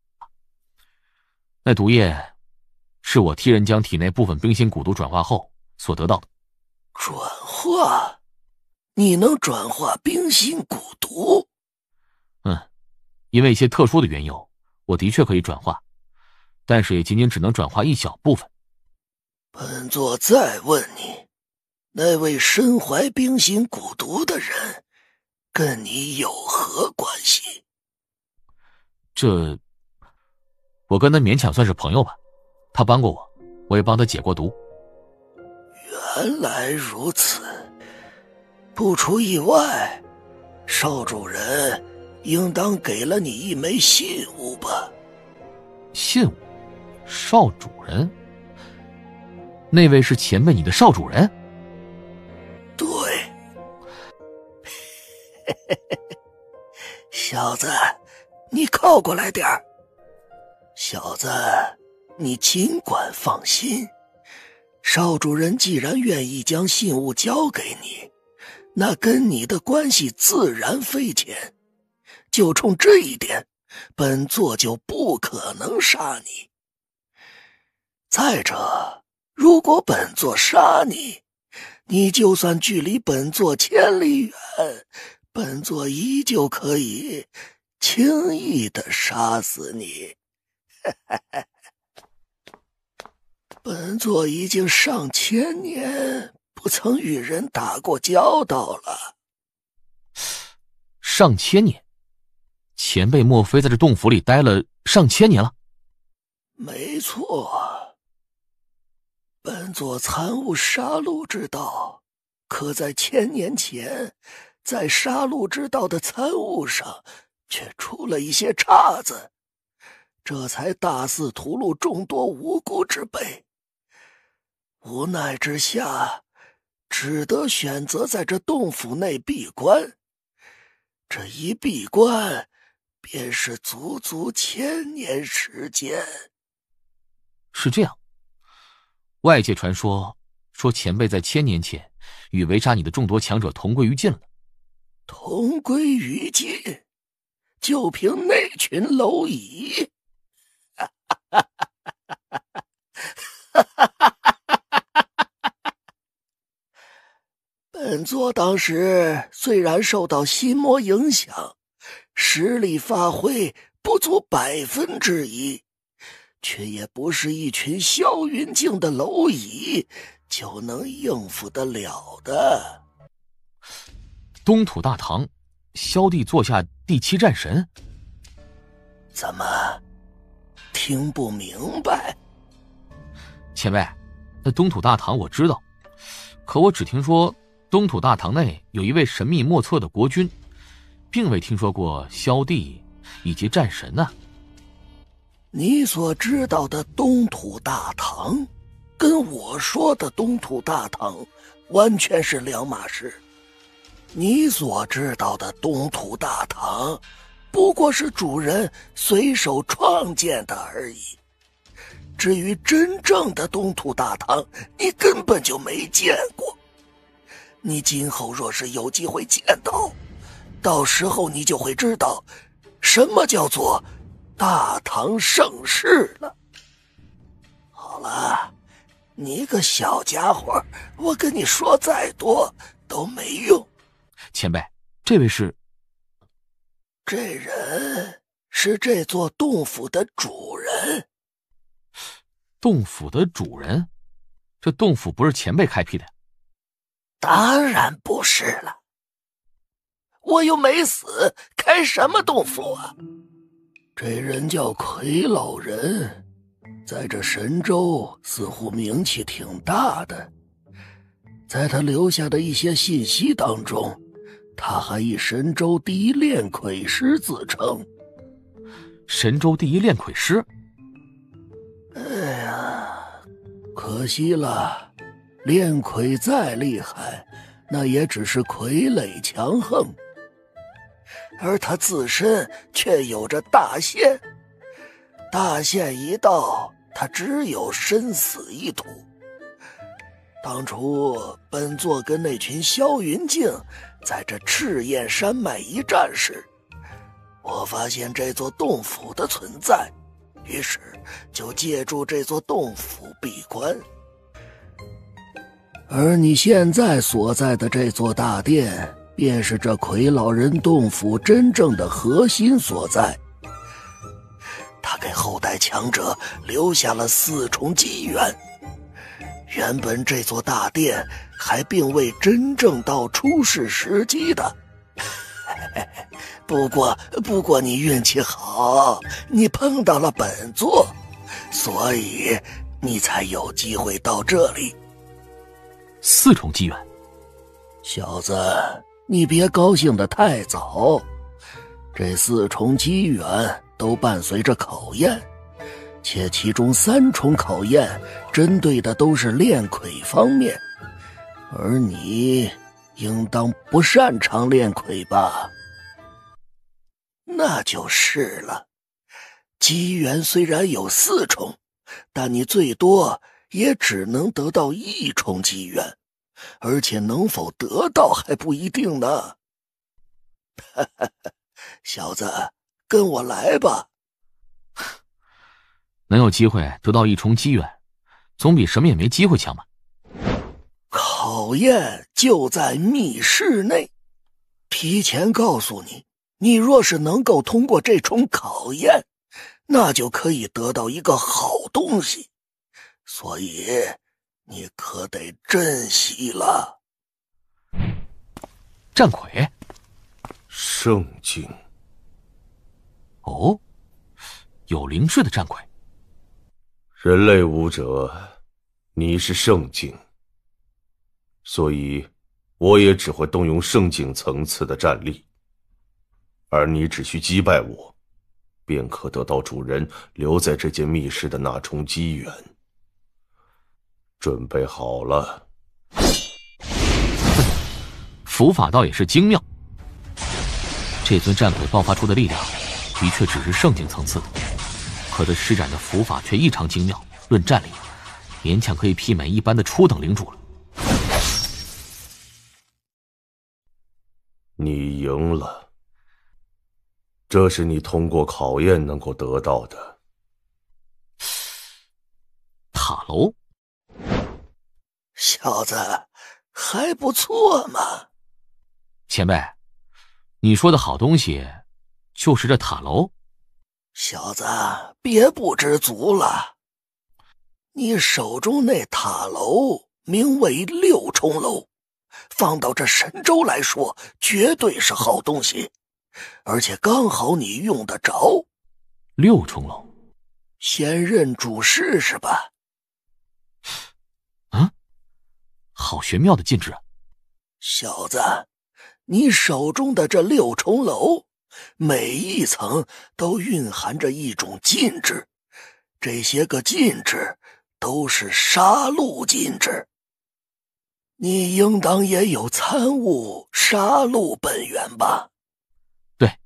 那毒液是我替人将体内部分冰心蛊毒转化后所得到的。转化？你能转化冰心蛊毒？因为一些特殊的缘由，我的确可以转化，但是也仅仅只能转化一小部分。本座再问你，那位身怀冰心蛊毒的人跟你有何关系？我跟他勉强算是朋友吧，他帮过我，我也帮他解过毒。原来如此，不出意外，少主人应当给了你一枚信物吧？信物？少主人？那位是前辈你的少主人？对。小子，你靠过来点儿。小子，你尽管放心，少主人既然愿意将信物交给你，那跟你的关系自然匪浅。就冲这一点，本座就不可能杀你。再者，如果本座杀你，你就算距离本座千里远，本座依旧可以轻易地杀死你。本座已经上千年不曾与人打过交道了。上千年？前辈莫非在这洞府里待了上千年了？没错，本座参悟杀戮之道，可在千年前，在杀戮之道的参悟上却出了一些岔子，这才大肆屠戮众多无辜之辈。无奈之下，只得选择在这洞府内闭关。这一闭关，便是足足千年时间。是这样，外界传说前辈在千年前与围杀你的众多强者同归于尽了。同归于尽？就凭那群蝼蚁？本座当时虽然受到心魔影响，实力发挥不足1%，却也不是一群霄云境的蝼蚁就能应付得了的。东土大唐，萧帝座下第7战神？怎么听不明白？前辈，那东土大唐我知道，可我只听说东土大唐内有一位神秘莫测的国君，并未听说过萧帝以及战神啊。你所知道的东土大唐，跟我说的东土大唐完全是两码事。你所知道的东土大唐，不过是主人随手创建的而已。至于真正的东土大唐，你根本就没见过。你今后若是有机会见到，到时候你就会知道什么叫做大唐盛世了。好了，你个小家伙，我跟你说再多都没用。前辈，这位是？这人是这座洞府的主人。洞府的主人？这洞府不是前辈开辟的？当然不是了，我又没死，开什么洞府啊？这人叫魁老人，在这神州似乎名气挺大的。在他留下的一些信息当中，他还以神州第一炼魁师自称。神州第一炼魁师？哎呀，可惜了。炼魁再厉害，那也只是傀儡强横，而他自身却有着大限。大限一到，他只有生死一途。当初本座跟那群霄云境在这赤焰山脉一战时，我发现这座洞府的存在，于是就借助这座洞府闭关。而你现在所在的这座大殿，便是这魁老人洞府真正的核心所在。他给后代强者留下了4重机缘。原本这座大殿还并未真正到出世时机的。不过你运气好，你碰到了本座，所以你才有机会到这里。4重机缘。小子，你别高兴得太早，这4重机缘都伴随着考验，且其中3重考验针对的都是炼魁方面，而你应当不擅长炼魁吧？那就是了。机缘虽然有4重，但你最多也只能得到1重机缘，而且能否得到还不一定呢。小子，跟我来吧。能有机会得到1重机缘，总比什么也没机会强吧？考验就在密室内，提前告诉你，你若是能够通过这重考验，那就可以得到一个好东西，所以你可得珍惜了。战魁，圣境。哦，有灵智的战魁。人类武者，你是圣境，所以我也只会动用圣境层次的战力，而你只需击败我，便可得到主人留在这间密室的那重机缘。准备好了。符法倒也是精妙，这尊战鬼爆发出的力量的确只是圣境层次的，可他施展的符法却异常精妙，论战力勉强可以媲美一般的初等领主了。你赢了，这是你通过考验能够得到的。塔楼，小子还不错嘛。前辈，你说的好东西就是这塔楼？小子别不知足了，你手中那塔楼名为6重楼，放到这神州来说绝对是好东西，而且刚好你用得着。6重楼，先认主试试吧。好玄妙的禁制啊！小子，你手中的这6重楼，每一层都蕴含着一种禁制，这些个禁制都是杀戮禁制。你应当也有参悟杀戮本源吧？对，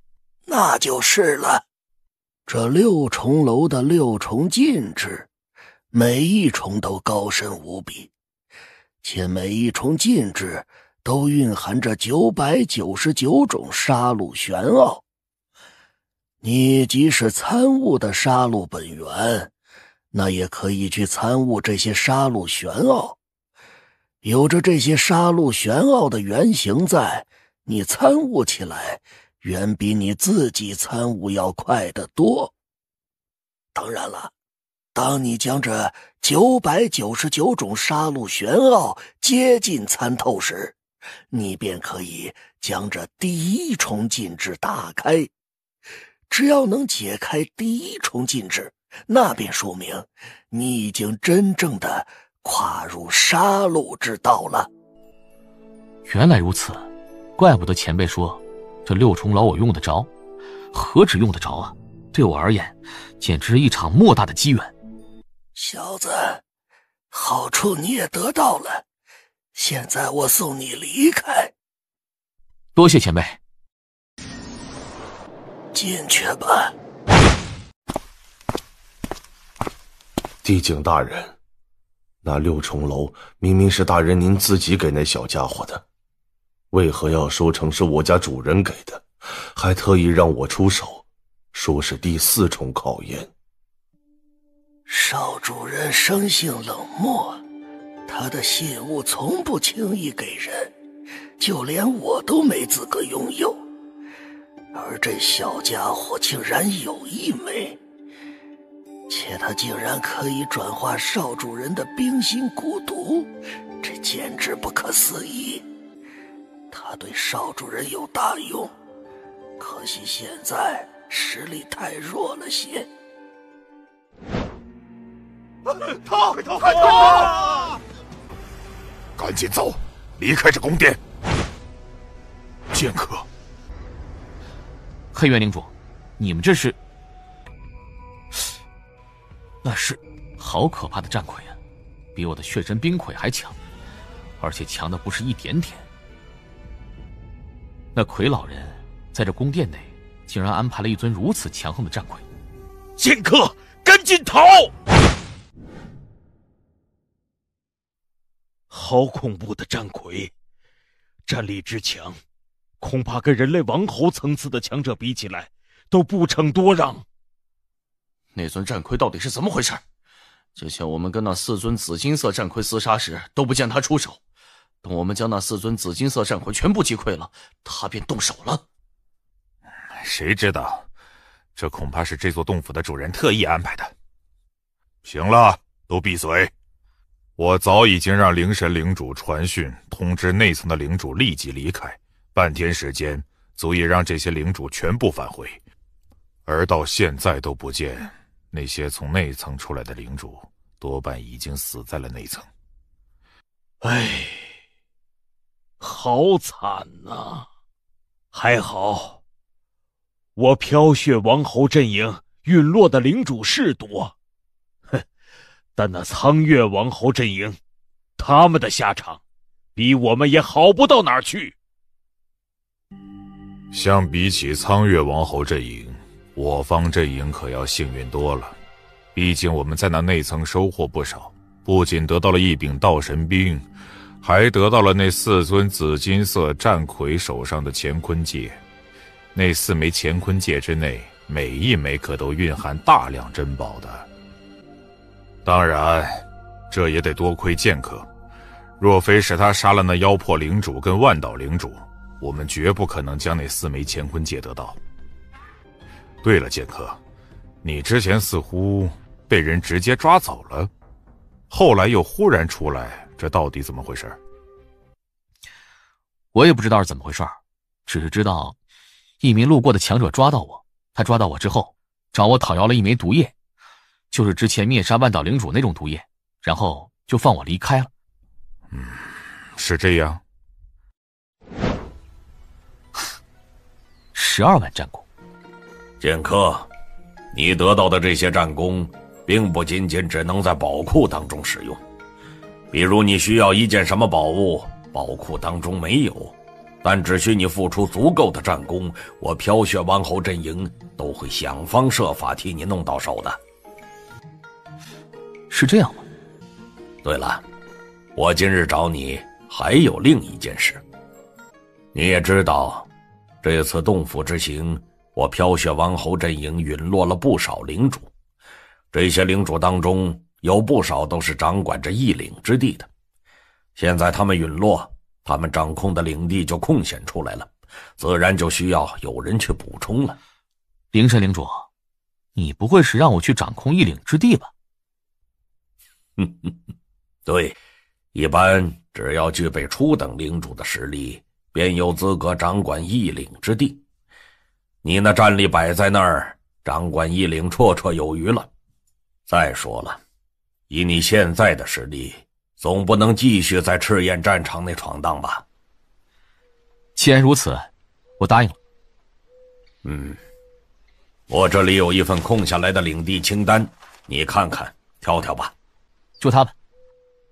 那就是了。这6重楼的6重禁制，每一重都高深无比，且每一重禁制都蕴含着999种杀戮玄奥。你即使参悟的杀戮本源，那也可以去参悟这些杀戮玄奥。有着这些杀戮玄奥的原型在，你参悟起来远比你自己参悟要快得多。当然了，当你将这999种杀戮玄奥接近参透时，你便可以将这第1重禁制打开。只要能解开第1重禁制，那便说明你已经真正的跨入杀戮之道了。原来如此，怪不得前辈说这6重楼我用得着，何止用得着啊！对我而言，简直是一场莫大的机缘。小子，好处你也得到了，现在我送你离开。多谢前辈。进去吧。地景大人，那6重楼明明是大人您自己给那小家伙的，为何要说成是我家主人给的，还特意让我出手，说是第4重考验？少主人生性冷漠，他的信物从不轻易给人，就连我都没资格拥有。而这小家伙竟然有一枚，且他竟然可以转化少主人的冰心蛊毒，这简直不可思议。他对少主人有大用，可惜现在实力太弱了些。逃！快逃！赶紧走，离开这宫殿。剑客，黑渊领主，你们这是？那是好可怕的战魁啊，比我的血神冰魁还强，而且强的不是一点点。那魁老人在这宫殿内竟然安排了一尊如此强横的战魁。剑客，赶紧逃！好恐怖的战魁，战力之强，恐怕跟人类王侯层次的强者比起来都不成多让。那尊战魁到底是怎么回事？之前我们跟那4尊紫金色战魁厮杀时都不见他出手，等我们将那4尊紫金色战魁全部击溃了，他便动手了。谁知道，这恐怕是这座洞府的主人特意安排的。行了，都闭嘴！我早已经让灵神领主传讯通知内层的领主立即离开，半天时间足以让这些领主全部返回，而到现在都不见那些从内层出来的领主，多半已经死在了内层。唉，好惨呐！还好，我飘雪王侯阵营陨落的领主是多，但那苍月王侯阵营，他们的下场比我们也好不到哪儿去。相比起苍月王侯阵营，我方阵营可要幸运多了。毕竟我们在那内层收获不少，不仅得到了一柄道神兵，还得到了那4尊紫金色战魁手上的乾坤戒。那4枚乾坤戒之内，每一枚可都蕴含大量珍宝的。当然，这也得多亏剑客，若非是他杀了那妖魄领主跟万岛领主，我们绝不可能将那4枚乾坤戒得到。对了，剑客，你之前似乎被人直接抓走了，后来又忽然出来，这到底怎么回事？我也不知道是怎么回事，只是知道一名路过的强者抓到我，他抓到我之后找我讨要了一枚毒液，就是之前灭杀万岛领主那种毒液，然后就放我离开了。是这样。12万战功。剑客，你得到的这些战功并不仅仅只能在宝库当中使用，比如你需要一件什么宝物，宝库当中没有，但只需你付出足够的战功，我飘雪王侯阵营都会想方设法替你弄到手的。是这样吗？对了，我今日找你还有另一件事。你也知道，这次洞府之行，我飘雪王侯阵营陨落了不少领主，这些领主当中有不少都是掌管着一领之地的。现在他们陨落，他们掌控的领地就空闲出来了，自然就需要有人去补充了。灵神领主，你不会是让我去掌控一领之地吧？对，一般只要具备初等领主的实力，便有资格掌管一领之地。你那战力摆在那儿，掌管一领绰绰有余了。再说了，以你现在的实力，总不能继续在赤焰战场内闯荡吧？既然如此，我答应了。我这里有一份空下来的领地清单，你看看，挑挑吧。就他们。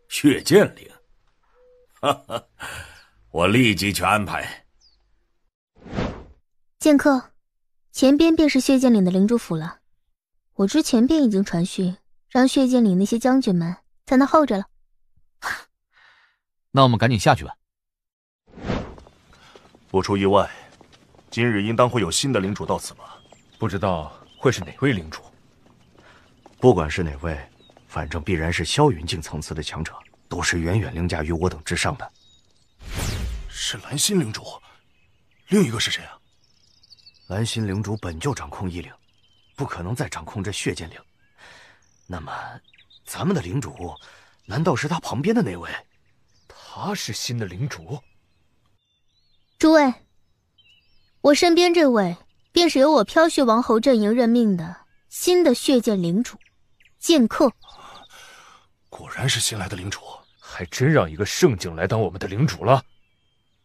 血剑岭，哈哈，我立即去安排。剑客，前边便是血剑岭的领主府了。我之前便已经传讯，让血剑岭那些将军们在那候着了。那我们赶紧下去吧。不出意外，今日应当会有新的领主到此吧？不知道会是哪位领主？不管是哪位，反正必然是萧云境层次的强者，都是远远凌驾于我等之上的。是蓝心领主，另一个是谁啊？蓝心领主本就掌控一领，不可能再掌控这血剑岭。那么，咱们的领主，难道是他旁边的那位？他是新的领主？诸位，我身边这位便是由我飘血王侯阵营任命的新的血剑领主剑客。果然是新来的领主，还真让一个圣境来当我们的领主了。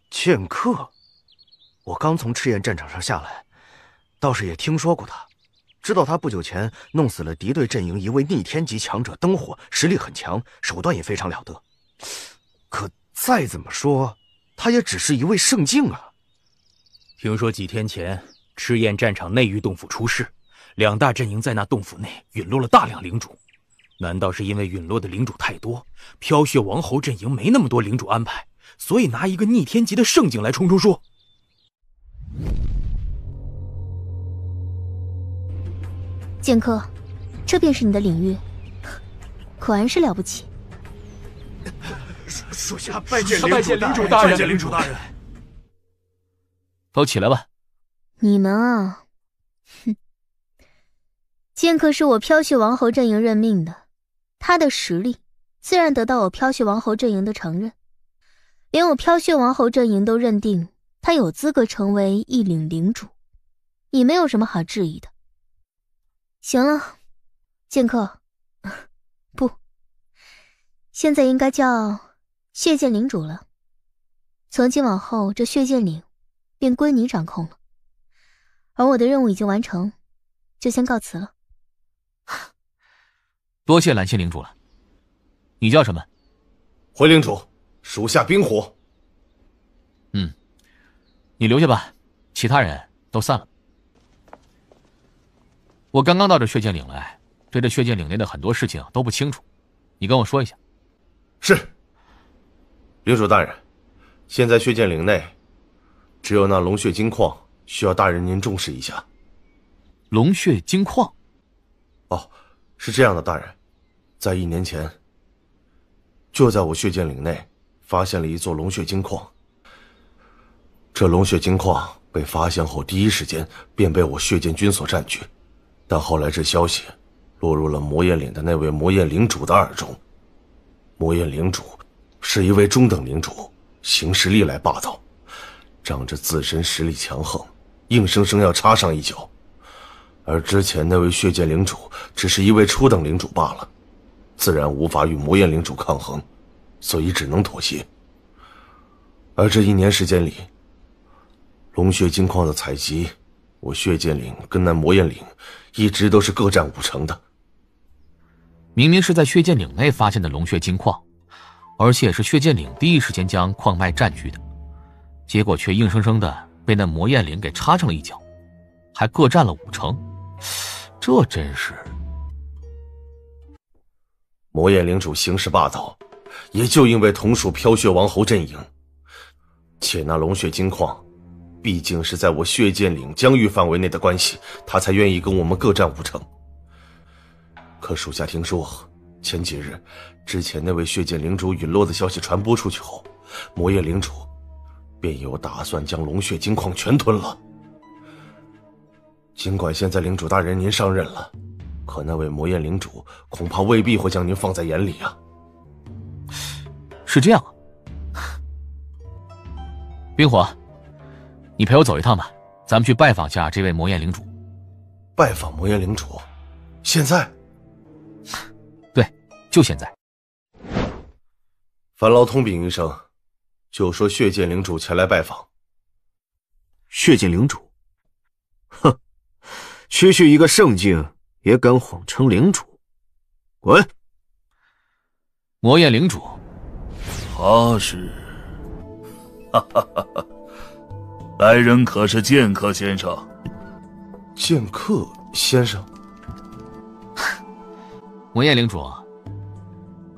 剑客，我刚从赤焰战场上下来，倒是也听说过他，知道他不久前弄死了敌对阵营一位逆天级强者灯火，实力很强，手段也非常了得。可再怎么说，他也只是一位圣境啊。听说几天前赤焰战场内域洞府出事，2大阵营在那洞府内陨落了大量领主。难道是因为陨落的领主太多，飘血王侯阵营没那么多领主安排，所以拿一个逆天级的圣境来冲冲说？剑客，这便是你的领域，果然是了不起。属下拜见领主大人，拜见领主大人。都起来吧。你们啊，哼，剑客是我飘雪王侯阵营任命的，他的实力自然得到我飘雪王侯阵营的承认，连我飘雪王侯阵营都认定他有资格成为一领领主，你没有什么好质疑的。行了，剑客，不，现在应该叫血剑领主了。从今往后，这血剑岭便归你掌控了，而我的任务已经完成，就先告辞了。多谢蓝心领主了。你叫什么？回领主，属下冰火。你留下吧，其他人都散了。我刚刚到这血剑岭来，对这血剑岭内的很多事情都不清楚，你跟我说一下。是。领主大人，现在血剑岭内只有那龙血金矿需要大人您重视一下。龙血金矿？哦，是这样的，大人，在1年前，就在我血剑岭内发现了一座龙血金矿。这龙血金矿被发现后，第一时间便被我血剑军所占据，但后来这消息落入了魔焰岭的那位魔焰领主的耳中。魔焰领主是一位中等领主，行事历来霸道，仗着自身实力强横，硬生生要插上一脚。而之前那位血剑领主只是一位初等领主罢了，自然无法与魔焰领主抗衡，所以只能妥协。而这1年时间里，龙血金矿的采集，我血剑岭跟那魔焰岭一直都是各占5成的。明明是在血剑岭内发现的龙血金矿，而且是血剑岭第一时间将矿脉占据的，结果却硬生生的被那魔焰岭给插上了一脚，还各占了5成，这真是……魔焰领主行事霸道，也就因为同属飘血王侯阵营，且那龙血金矿毕竟是在我血剑岭疆域范围内的关系，他才愿意跟我们各占5成。可属下听说，前几日之前那位血剑领主陨落的消息传播出去后，魔焰领主便有打算将龙血金矿全吞了。尽管现在领主大人您上任了，可那位魔焰领主恐怕未必会将您放在眼里啊。是这样啊。冰火，你陪我走一趟吧，咱们去拜访下这位魔焰领主。拜访魔焰领主？现在？对，就现在。烦劳通禀一声，就说血剑领主前来拜访。血剑领主？哼，区区一个圣境也敢谎称领主？滚！魔焰领主，他是……哈哈哈哈！来人可是剑客先生？剑客先生？魔焰领主，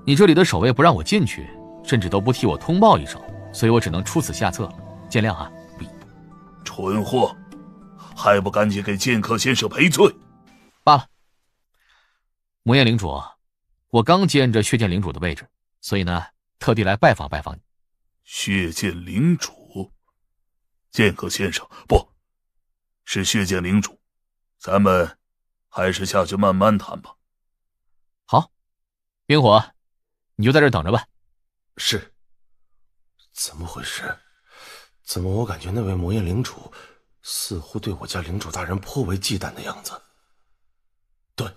你这里的守卫不让我进去，甚至都不替我通报一声，所以我只能出此下策，见谅啊。蠢货，还不赶紧给剑客先生赔罪！罢了。魔焰领主，我刚接任这血剑领主的位置，所以呢，特地来拜访拜访你。血剑领主？剑客先生，不是血剑领主，咱们还是下去慢慢谈吧。好，冰火，你就在这儿等着吧。是。怎么回事？怎么我感觉那位魔焰领主似乎对我家领主大人颇为忌惮的样子？对，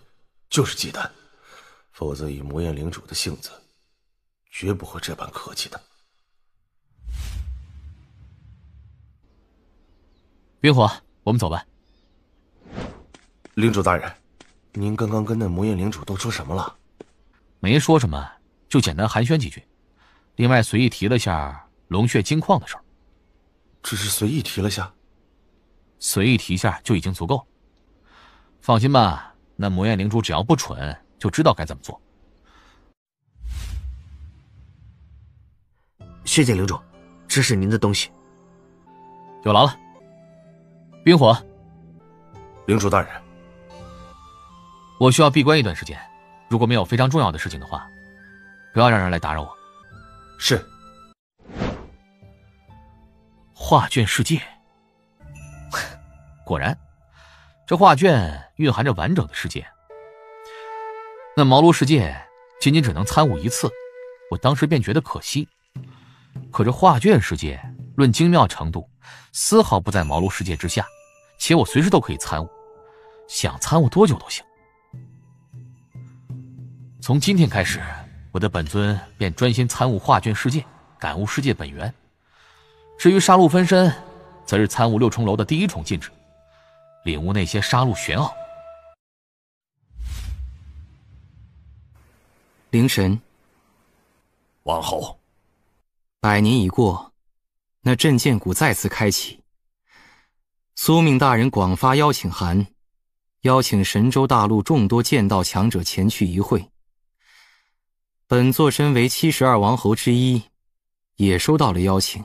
就是忌惮，否则以魔焰领主的性子，绝不会这般客气的。冰火，我们走吧。领主大人，您刚刚跟那魔焰领主都说什么了？没说什么，就简单寒暄几句。另外随意提了下龙血金矿的事儿。只是随意提了下？随意提下就已经足够了。放心吧，那魔焰领主只要不蠢，就知道该怎么做。谢见领主，这是您的东西。有劳了。冰火，领主大人，我需要闭关一段时间，如果没有非常重要的事情的话，不要让人来打扰我。是。画卷世界，果然，这画卷蕴含着完整的世界。那茅庐世界仅仅只能参悟一次，我当时便觉得可惜。可这画卷世界论精妙程度，丝毫不在茅庐世界之下，且我随时都可以参悟，想参悟多久都行。从今天开始，我的本尊便专心参悟画卷世界，感悟世界本源。至于杀戮分身，则是参悟六重楼的第一重禁制，领悟那些杀戮玄奥。灵神，王侯，100年已过，那镇剑谷再次开启。苏命大人广发邀请函，邀请神州大陆众多剑道强者前去一会。本座身为72王侯之一，也收到了邀请。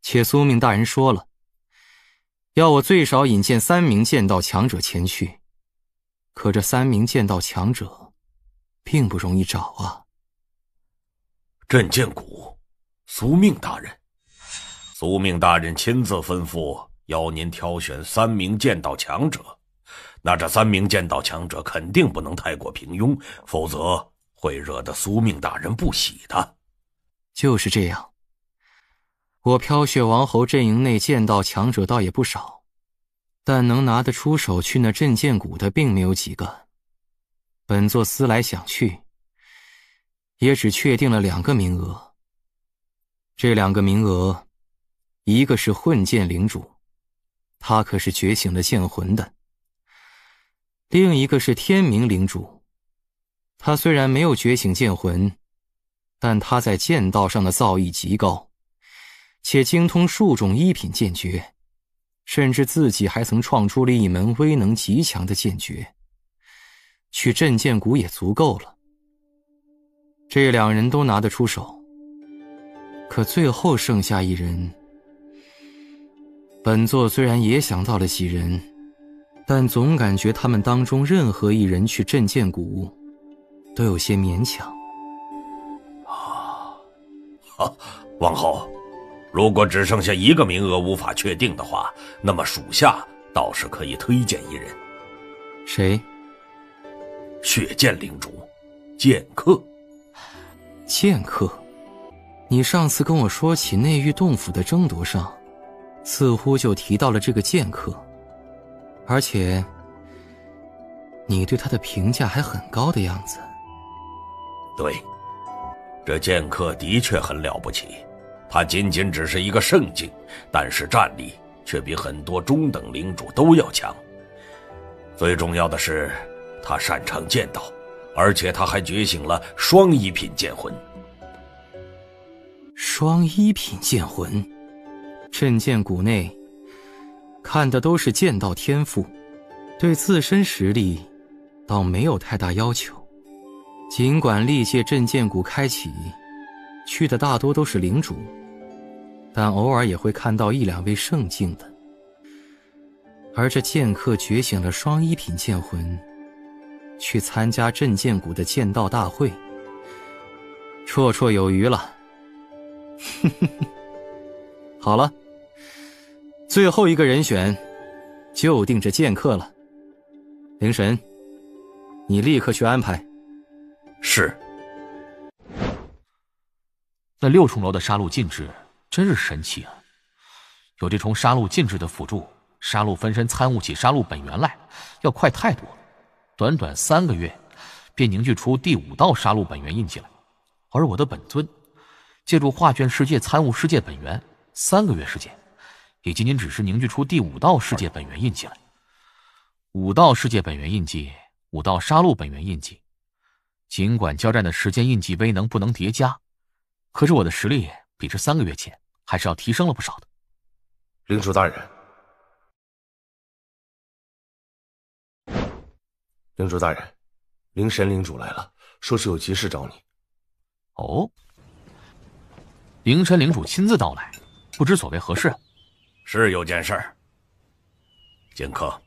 且苏命大人说了，要我最少引荐3名剑道强者前去。可这3名剑道强者，并不容易找啊。镇剑谷，苏命大人，苏命大人亲自吩咐邀您挑选3名剑道强者。那这3名剑道强者肯定不能太过平庸，否则会惹得苏命大人不喜的。就是这样。我飘雪王侯阵营内剑道强者倒也不少，但能拿得出手去那镇剑谷的并没有几个。本座思来想去，也只确定了2个名额。这2个名额，一个是混剑领主，他可是觉醒了剑魂的；另一个是天明领主，他虽然没有觉醒剑魂，但他在剑道上的造诣极高，且精通数种1品剑诀，甚至自己还曾创出了一门威能极强的剑诀，去镇剑谷也足够了。这2人都拿得出手，可最后剩下1人，本座虽然也想到了几人，但总感觉他们当中任何1人去镇剑谷都有些勉强。王侯，如果只剩下1个名额无法确定的话，那么属下倒是可以推荐1人。谁？血剑领主剑客。剑客？你上次跟我说起内域洞府的争夺上，似乎就提到了这个剑客，而且你对他的评价还很高的样子。对，这剑客的确很了不起，他仅仅只是一个圣境，但是战力却比很多中等领主都要强。最重要的是，他擅长剑道，而且他还觉醒了双1品剑魂。双1品剑魂？镇剑谷内看的都是剑道天赋，对自身实力倒没有太大要求。尽管历届镇剑谷开启去的大多都是领主，但偶尔也会看到1、2位圣境的。而这剑客觉醒了双1品剑魂，去参加镇剑谷的剑道大会，绰绰有余了。好了，最后一个人选就定这剑客了。灵神，你立刻去安排。是。那6重楼的杀戮禁制真是神奇啊！有这重杀戮禁制的辅助，杀戮分身参悟起杀戮本源来要快太多了。短短3个月，便凝聚出第5道杀戮本源印记来。而我的本尊借助画卷世界参悟世界本源3个月时间，也仅仅只是凝聚出第5道世界本源印记来。5道世界本源印记，5道杀戮本源印记。尽管交战的时间印记威能不能叠加，可是我的实力比这3个月前还是要提升了不少的。领主大人，领主大人，灵神领主来了，说是有急事找你。哦，灵神领主亲自到来，不知所谓何事？是有件事儿。剑客，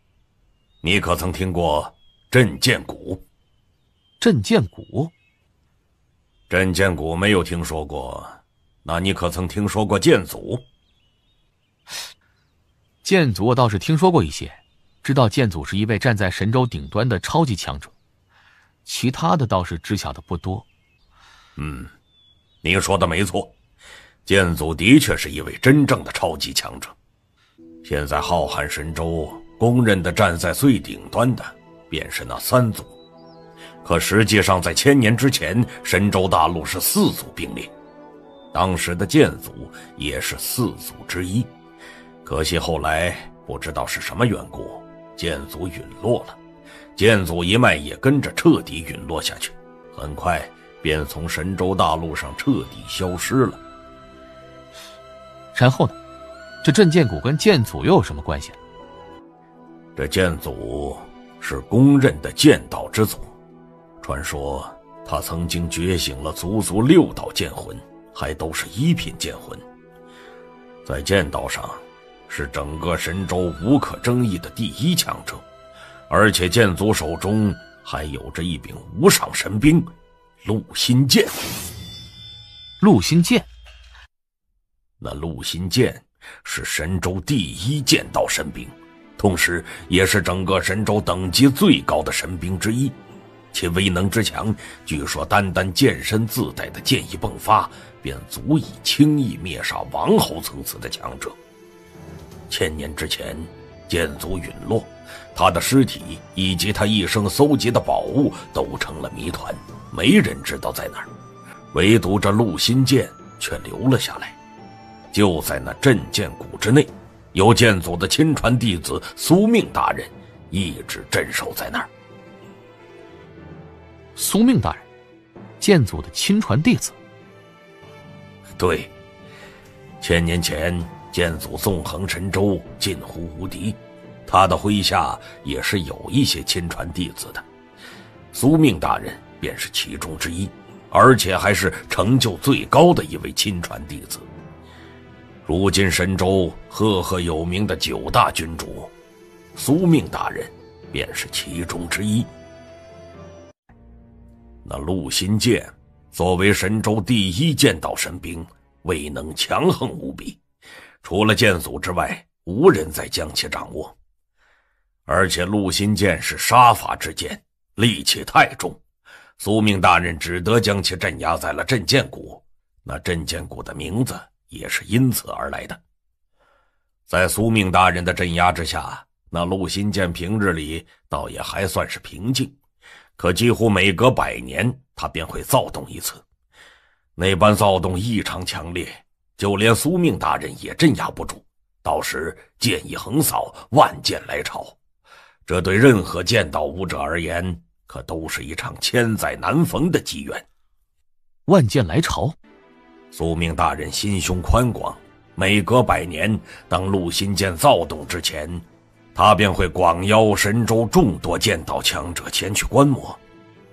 你可曾听过镇剑谷？镇剑谷？镇剑谷没有听说过，那你可曾听说过剑祖？剑祖我倒是听说过一些，知道剑祖是一位站在神州顶端的超级强者，其他的倒是知晓的不多。你说的没错，剑祖的确是一位真正的超级强者。现在浩瀚神州公认的站在最顶端的便是那3族，可实际上在1000年之前，神州大陆是4族并列，当时的剑祖也是4族之一。可惜后来不知道是什么缘故，剑族陨落了，剑祖一脉也跟着彻底陨落下去，很快便从神州大陆上彻底消失了。然后呢？这镇剑谷跟剑祖又有什么关系？这剑祖是公认的剑道之祖，传说他曾经觉醒了足足6道剑魂，还都是1品剑魂，在剑道上是整个神州无可争议的第1强者，而且剑祖手中还有着一柄无上神兵陆心剑。陆心剑？那陆心剑是神州第1剑道神兵，同时也是整个神州等级最高的神兵之一，其威能之强，据说单单剑身自带的剑意迸发，便足以轻易灭杀王侯层次的强者。1000年之前，剑族陨落，他的尸体以及他一生搜集的宝物都成了谜团，没人知道在哪儿，唯独这陆心剑却留了下来。就在那镇剑谷之内，有剑祖的亲传弟子苏命大人一直镇守在那儿。苏命大人，剑祖的亲传弟子？对，1000年前剑祖纵横神州，近乎无敌，他的麾下也是有一些亲传弟子的，苏命大人便是其中之一，而且还是成就最高的一位亲传弟子。如今神州赫赫有名的9大君主，苏命大人便是其中之一。那陆心剑作为神州第1剑道神兵，威能强横无比，除了剑祖之外，无人再将其掌握。而且陆心剑是杀伐之剑，戾气太重，苏命大人只得将其镇压在了镇剑谷，那镇剑谷的名字也是因此而来的。在苏命大人的镇压之下，那陆心剑平日里倒也还算是平静，可几乎每隔100年他便会躁动一次，那般躁动异常强烈，就连苏命大人也镇压不住，到时剑意横扫，万剑来朝，这对任何剑道武者而言，可都是一场千载难逢的机缘。万剑来朝？苏命大人心胸宽广，每隔100年，当陆心剑躁动之前，他便会广邀神州众多剑道强者前去观摩。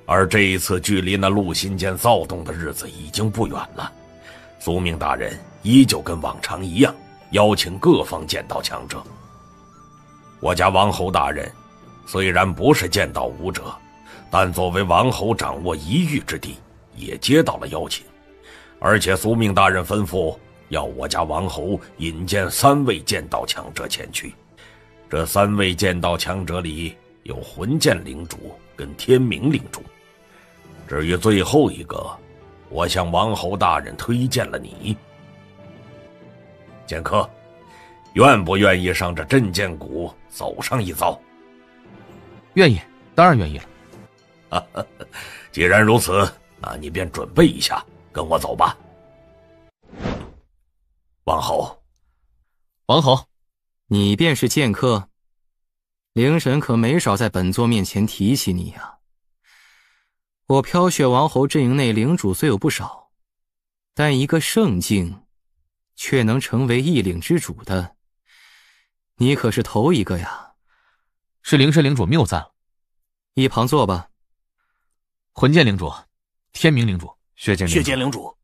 而这一次距离那陆心剑躁动的日子已经不远了，苏命大人依旧跟往常一样，邀请各方剑道强者。我家王侯大人虽然不是剑道武者，但作为王侯掌握一域之地，也接到了邀请。而且苏命大人吩咐要我家王侯引荐3位剑道强者前去，这3位剑道强者里有魂剑领主跟天明领主，至于最后一个，我向王侯大人推荐了你。剑客，愿不愿意上这镇剑谷走上一遭？愿意，当然愿意了。既然如此，那你便准备一下，跟我走吧。王侯，王侯，你便是剑客？灵神可没少在本座面前提起你呀。我飘雪王侯阵营内领主虽有不少，但一个圣境却能成为一领之主的，你可是头一个呀。是灵神领主谬赞了。一旁坐吧。魂剑领主，天明领主，血剑领主，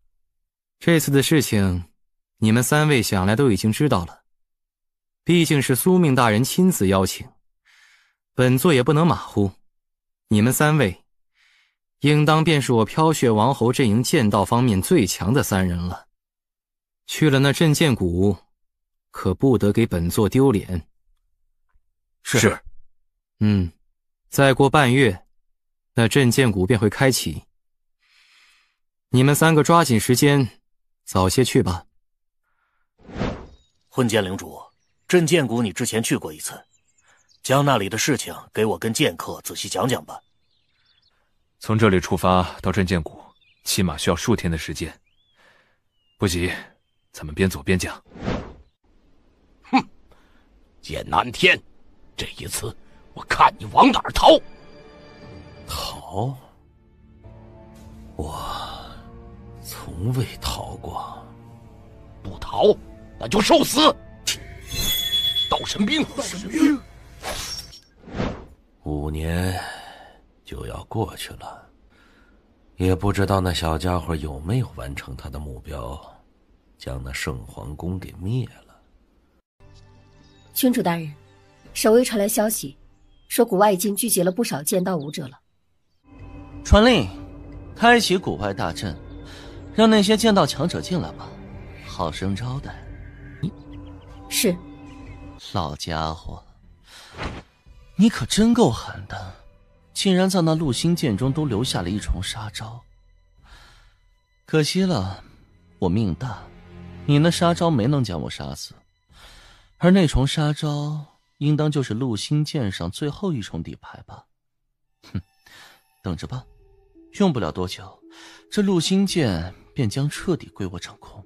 这次的事情你们3位想来都已经知道了，毕竟是苏命大人亲自邀请，本座也不能马虎。你们3位应当便是我飘雪王侯阵营剑道方面最强的3人了。去了那镇剑谷，可不得给本座丢脸。是。再过半月，那镇剑谷便会开启。你们3个抓紧时间，早些去吧。魂剑领主，镇剑谷你之前去过一次，将那里的事情给我跟剑客仔细讲讲吧。从这里出发到镇剑谷，起码需要数天的时间。不急，咱们边走边讲。剑南天，这一次我看你往哪儿逃！逃？我从未逃过。不逃，那就受死！道神兵，5年就要过去了，也不知道那小家伙有没有完成他的目标，将那圣皇宫给灭了。君主大人，守卫传来消息，说谷外已经聚集了不少剑道武者了。传令，开启谷外大阵，让那些剑道强者进来吧，好生招待。是。老家伙，你可真够狠的，竟然在那陆星剑中都留下了一重杀招。可惜了，我命大，你那杀招没能将我杀死，而那重杀招应当就是陆星剑上最后一重底牌吧。等着吧，用不了多久，这陆星剑便将彻底归我掌控，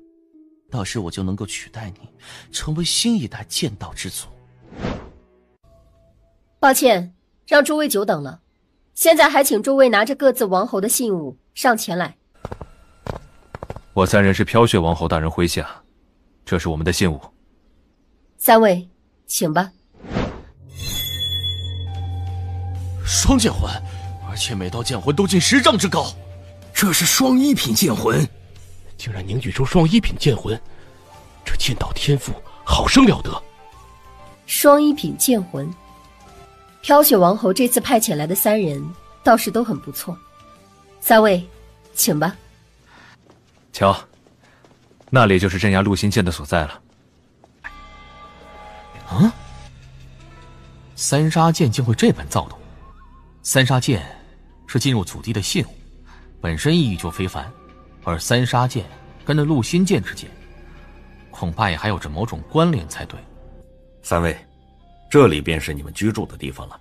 到时我就能够取代你，成为新一代剑道之祖。抱歉，让诸位久等了。现在还请诸位拿着各自王侯的信物上前来。我3人是飘雪王侯大人麾下，这是我们的信物。3位，请吧。双剑魂，而且每道剑魂都近10丈之高，这是双一品剑魂，竟然凝聚出双一品剑魂，这剑道天赋好生了得。双一品剑魂，飘雪王侯这次派遣来的3人倒是都很不错。3位，请吧。瞧，那里就是镇压陆星剑的所在了。3杀剑竟会这般躁动。3杀剑是进入祖地的信物，本身意义就非凡，而3杀剑跟那陆星剑之间，恐怕也还有着某种关联才对。3位，这里便是你们居住的地方了，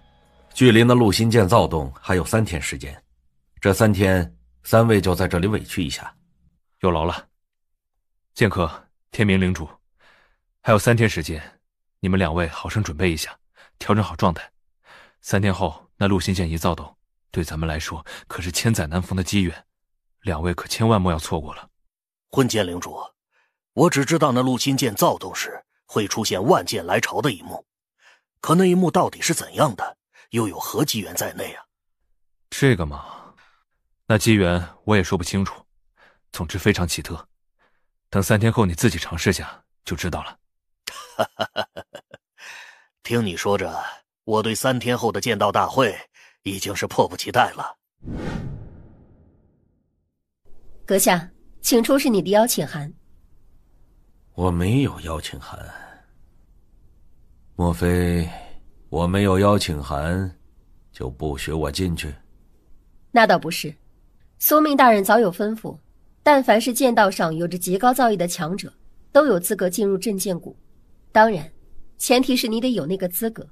距离那陆星剑躁动还有3天时间，这3天3位就在这里委屈一下。有劳了。剑客、天明领主，还有3天时间，你们2位好生准备一下，调整好状态。3天后那陆星剑一躁动，对咱们来说可是千载难逢的机缘，2位可千万莫要错过了。魂剑领主，我只知道那陆星剑躁动时会出现万剑来朝的一幕，可那一幕到底是怎样的，又有何机缘在内啊？这个嘛，那机缘我也说不清楚，总之非常奇特，等3天后你自己尝试下就知道了。听你说着，我对3天后的剑道大会已经是迫不及待了。阁下，请出示你的邀请函。我没有邀请函。莫非我没有邀请函就不许我进去？那倒不是，苏命大人早有吩咐，但凡是剑道上有着极高造诣的强者，都有资格进入镇剑谷。当然，前提是你得有那个资格。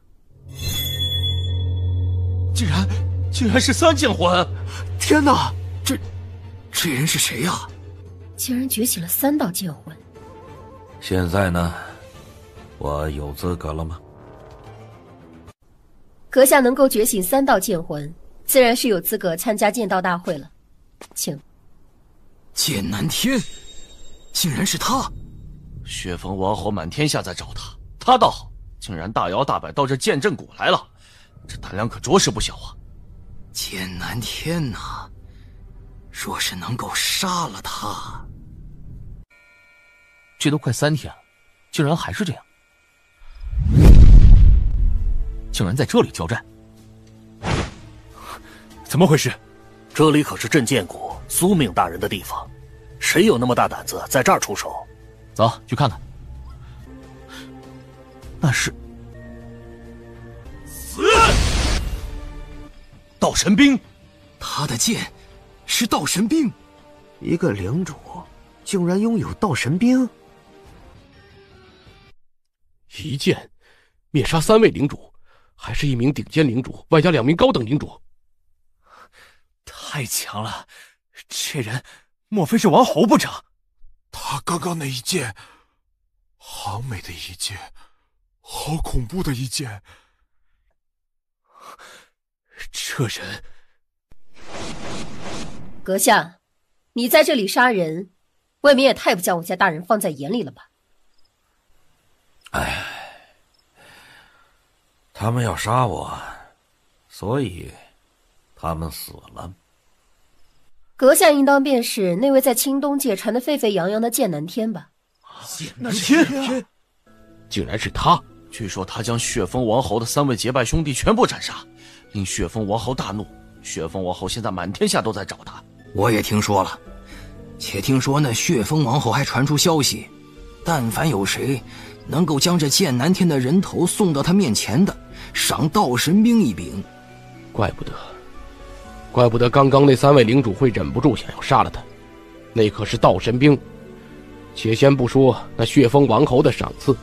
竟然是3剑魂！天哪，这人是谁呀？竟然觉醒了3道剑魂。现在呢，我有资格了吗？阁下能够觉醒3道剑魂，自然是有资格参加剑道大会了。请。剑南天，竟然是他！血峰王侯满天下在找他，他倒好，竟然大摇大摆到这剑阵谷来了，这胆量可着实不小啊！剑南天哪，若是能够杀了他，这都快3天了，竟然还是这样，竟然在这里交战，怎么回事？这里可是镇剑谷苏命大人的地方，谁有那么大胆子在这儿出手？走去看看。那是道神兵，他的剑是道神兵。一个领主竟然拥有道神兵，一剑灭杀3位领主，还是1名顶尖领主，外加2名高等领主，太强了！这人莫非是王侯不成？他刚刚那一剑，好美的一剑，好恐怖的一剑。这人，阁下，你在这里杀人，未免也太不将我家大人放在眼里了吧？哎，他们要杀我，所以他们死了。阁下应当便是那位在青东界传得沸沸扬扬的剑南天吧？剑南天，竟然是他！据说他将血峰王侯的3位结拜兄弟全部斩杀，令血峰王侯大怒。血峰王侯现在满天下都在找他。我也听说了，且听说那血峰王侯还传出消息，但凡有谁能够将这剑南天的人头送到他面前的，赏道神兵1柄。怪不得刚刚那3位领主会忍不住想要杀了他，那可是道神兵。且先不说那血峰王侯的赏赐，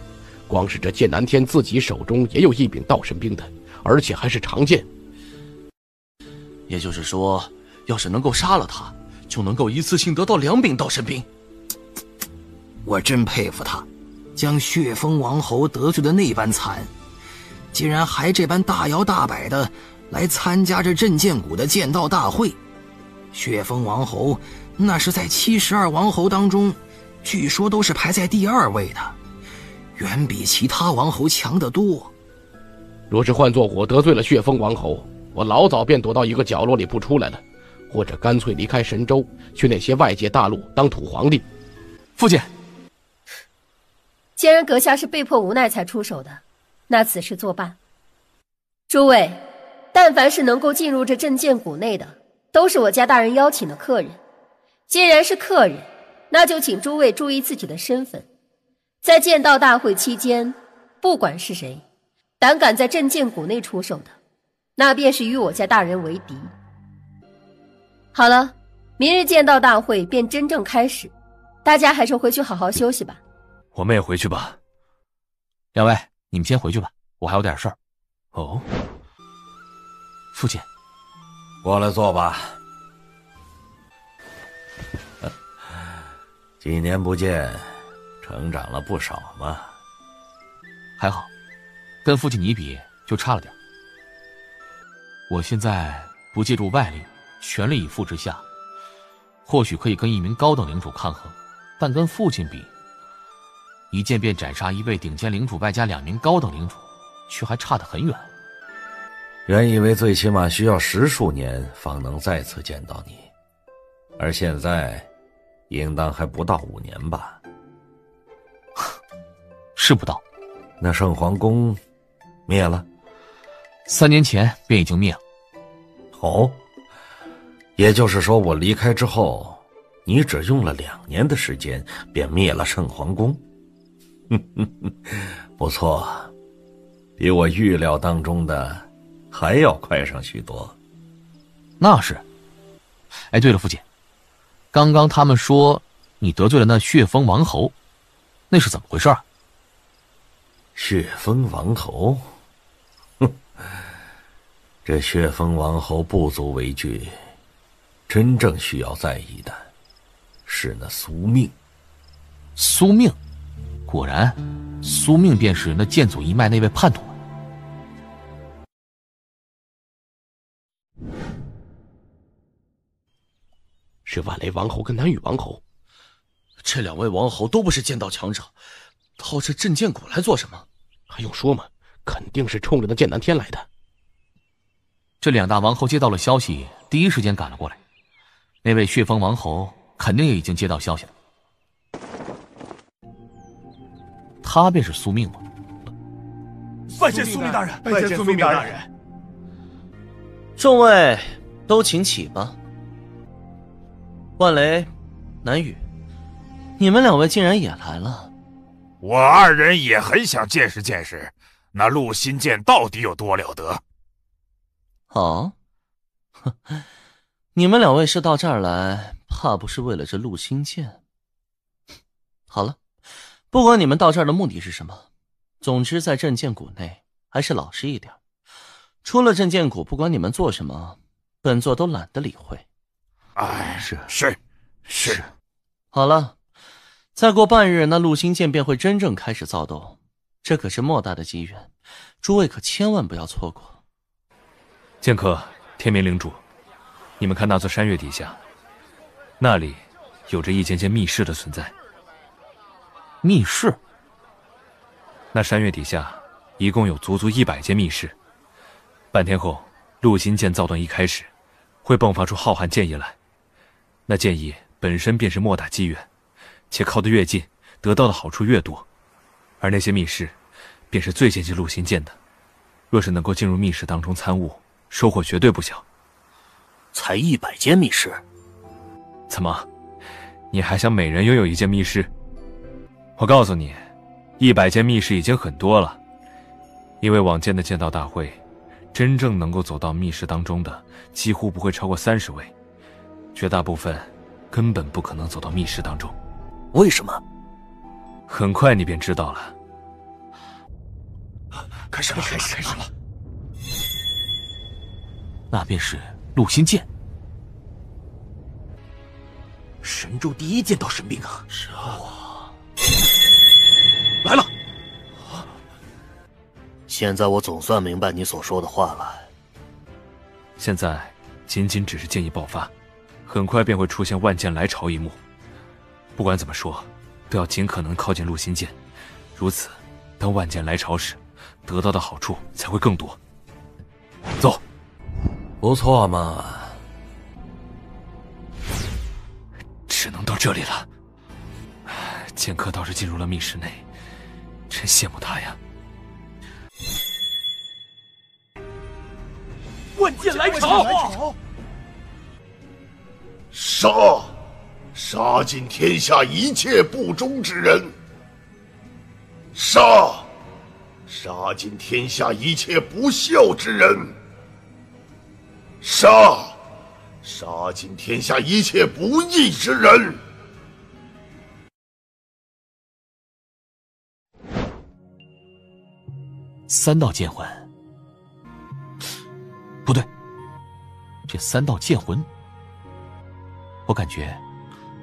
光是这剑南天自己手中也有1柄道神兵的，而且还是长剑。也就是说，要是能够杀了他，就能够一次性得到2柄道神兵。我真佩服他，将血峰王侯得罪的那般惨，竟然还这般大摇大摆的来参加这镇剑谷的剑道大会。血峰王侯那是在72王侯当中，据说都是排在第2位的，远比其他王侯强得多。若是换作我得罪了血峰王侯，我老早便躲到一个角落里不出来了，或者干脆离开神州，去那些外界大陆当土皇帝。父亲，既然阁下是被迫无奈才出手的，那此事作罢。诸位，但凡是能够进入这镇剑谷内的，都是我家大人邀请的客人。既然是客人，那就请诸位注意自己的身份。在剑道大会期间，不管是谁，胆敢在镇剑谷内出手的，那便是与我家大人为敌。好了，明日剑道大会便真正开始，大家还是回去好好休息吧。我们也回去吧。2位，你们先回去吧，我还有点事儿。哦，父亲，过来坐吧。几年不见，成长了不少嘛。还好，跟父亲你比就差了点。我现在不借助外力，全力以赴之下，或许可以跟1名高等领主抗衡，但跟父亲比，一剑便斩杀1位顶尖领主，外加2名高等领主，却还差得很远。原以为最起码需要10数年方能再次见到你，而现在应当还不到5年吧？是不到。那圣皇宫灭了？3年前便已经灭了。哦，也就是说我离开之后，你只用了2年的时间便灭了圣皇宫。不错，比我预料当中的还要快上许多。那是。哎，对了，父亲，刚刚他们说你得罪了那血峰王侯，那是怎么回事啊？血峰王侯？哼，这血峰王侯不足为惧，真正需要在意的是那苏命。苏命，果然，苏命便是那剑祖一脉那位叛徒。是万雷王侯跟南羽王侯，这两位王侯都不是剑道强者，到这镇剑谷来做什么？还用说吗？肯定是冲着那剑南天来的。这两大王侯接到了消息，第一时间赶了过来。那位血风王侯肯定也已经接到消息了。他便是苏命吗？拜见苏命大人，拜见苏命大人。众位都请起吧。万雷、南羽，你们两位竟然也来了。我二人也很想见识见识，那陆心剑到底有多了得。哦，你们两位是到这儿来，怕不是为了这陆心剑？好了，不管你们到这儿的目的是什么，总之在镇剑谷内还是老实一点。出了镇剑谷，不管你们做什么，本座都懒得理会。哎，是。好了，再过半日，那陆心剑便会真正开始躁动，这可是莫大的机缘，诸位可千万不要错过。剑客、天明领主，你们看那座山岳底下，那里有着一间间密室的存在。密室？那山岳底下一共有足足100间密室。半天后，陆心剑躁动一开始，会迸发出浩瀚剑意来。那剑意本身便是莫大机缘，且靠得越近，得到的好处越多。而那些密室，便是最接近陆心剑的。若是能够进入密室当中参悟，收获绝对不小。才100间密室？怎么，你还想每人拥有一间密室？我告诉你，100间密室已经很多了。因为往届的剑道大会，真正能够走到密室当中的，几乎不会超过30位。绝大部分根本不可能走到密室当中。为什么？很快你便知道了。开始了。那便是陆心剑，神州第一剑道神兵啊！是啊，来了。现在我总算明白你所说的话了。现在仅仅只是剑意爆发，很快便会出现万剑来朝一幕。不管怎么说，都要尽可能靠近陆心剑，如此，当万剑来朝时，得到的好处才会更多。走。不错嘛。只能到这里了。剑客倒是进入了密室内，真羡慕他呀。万剑来朝！杀尽天下一切不忠之人！杀尽天下一切不孝之人！杀尽天下一切不义之人！3道剑魂，不对，这3道剑魂，我感觉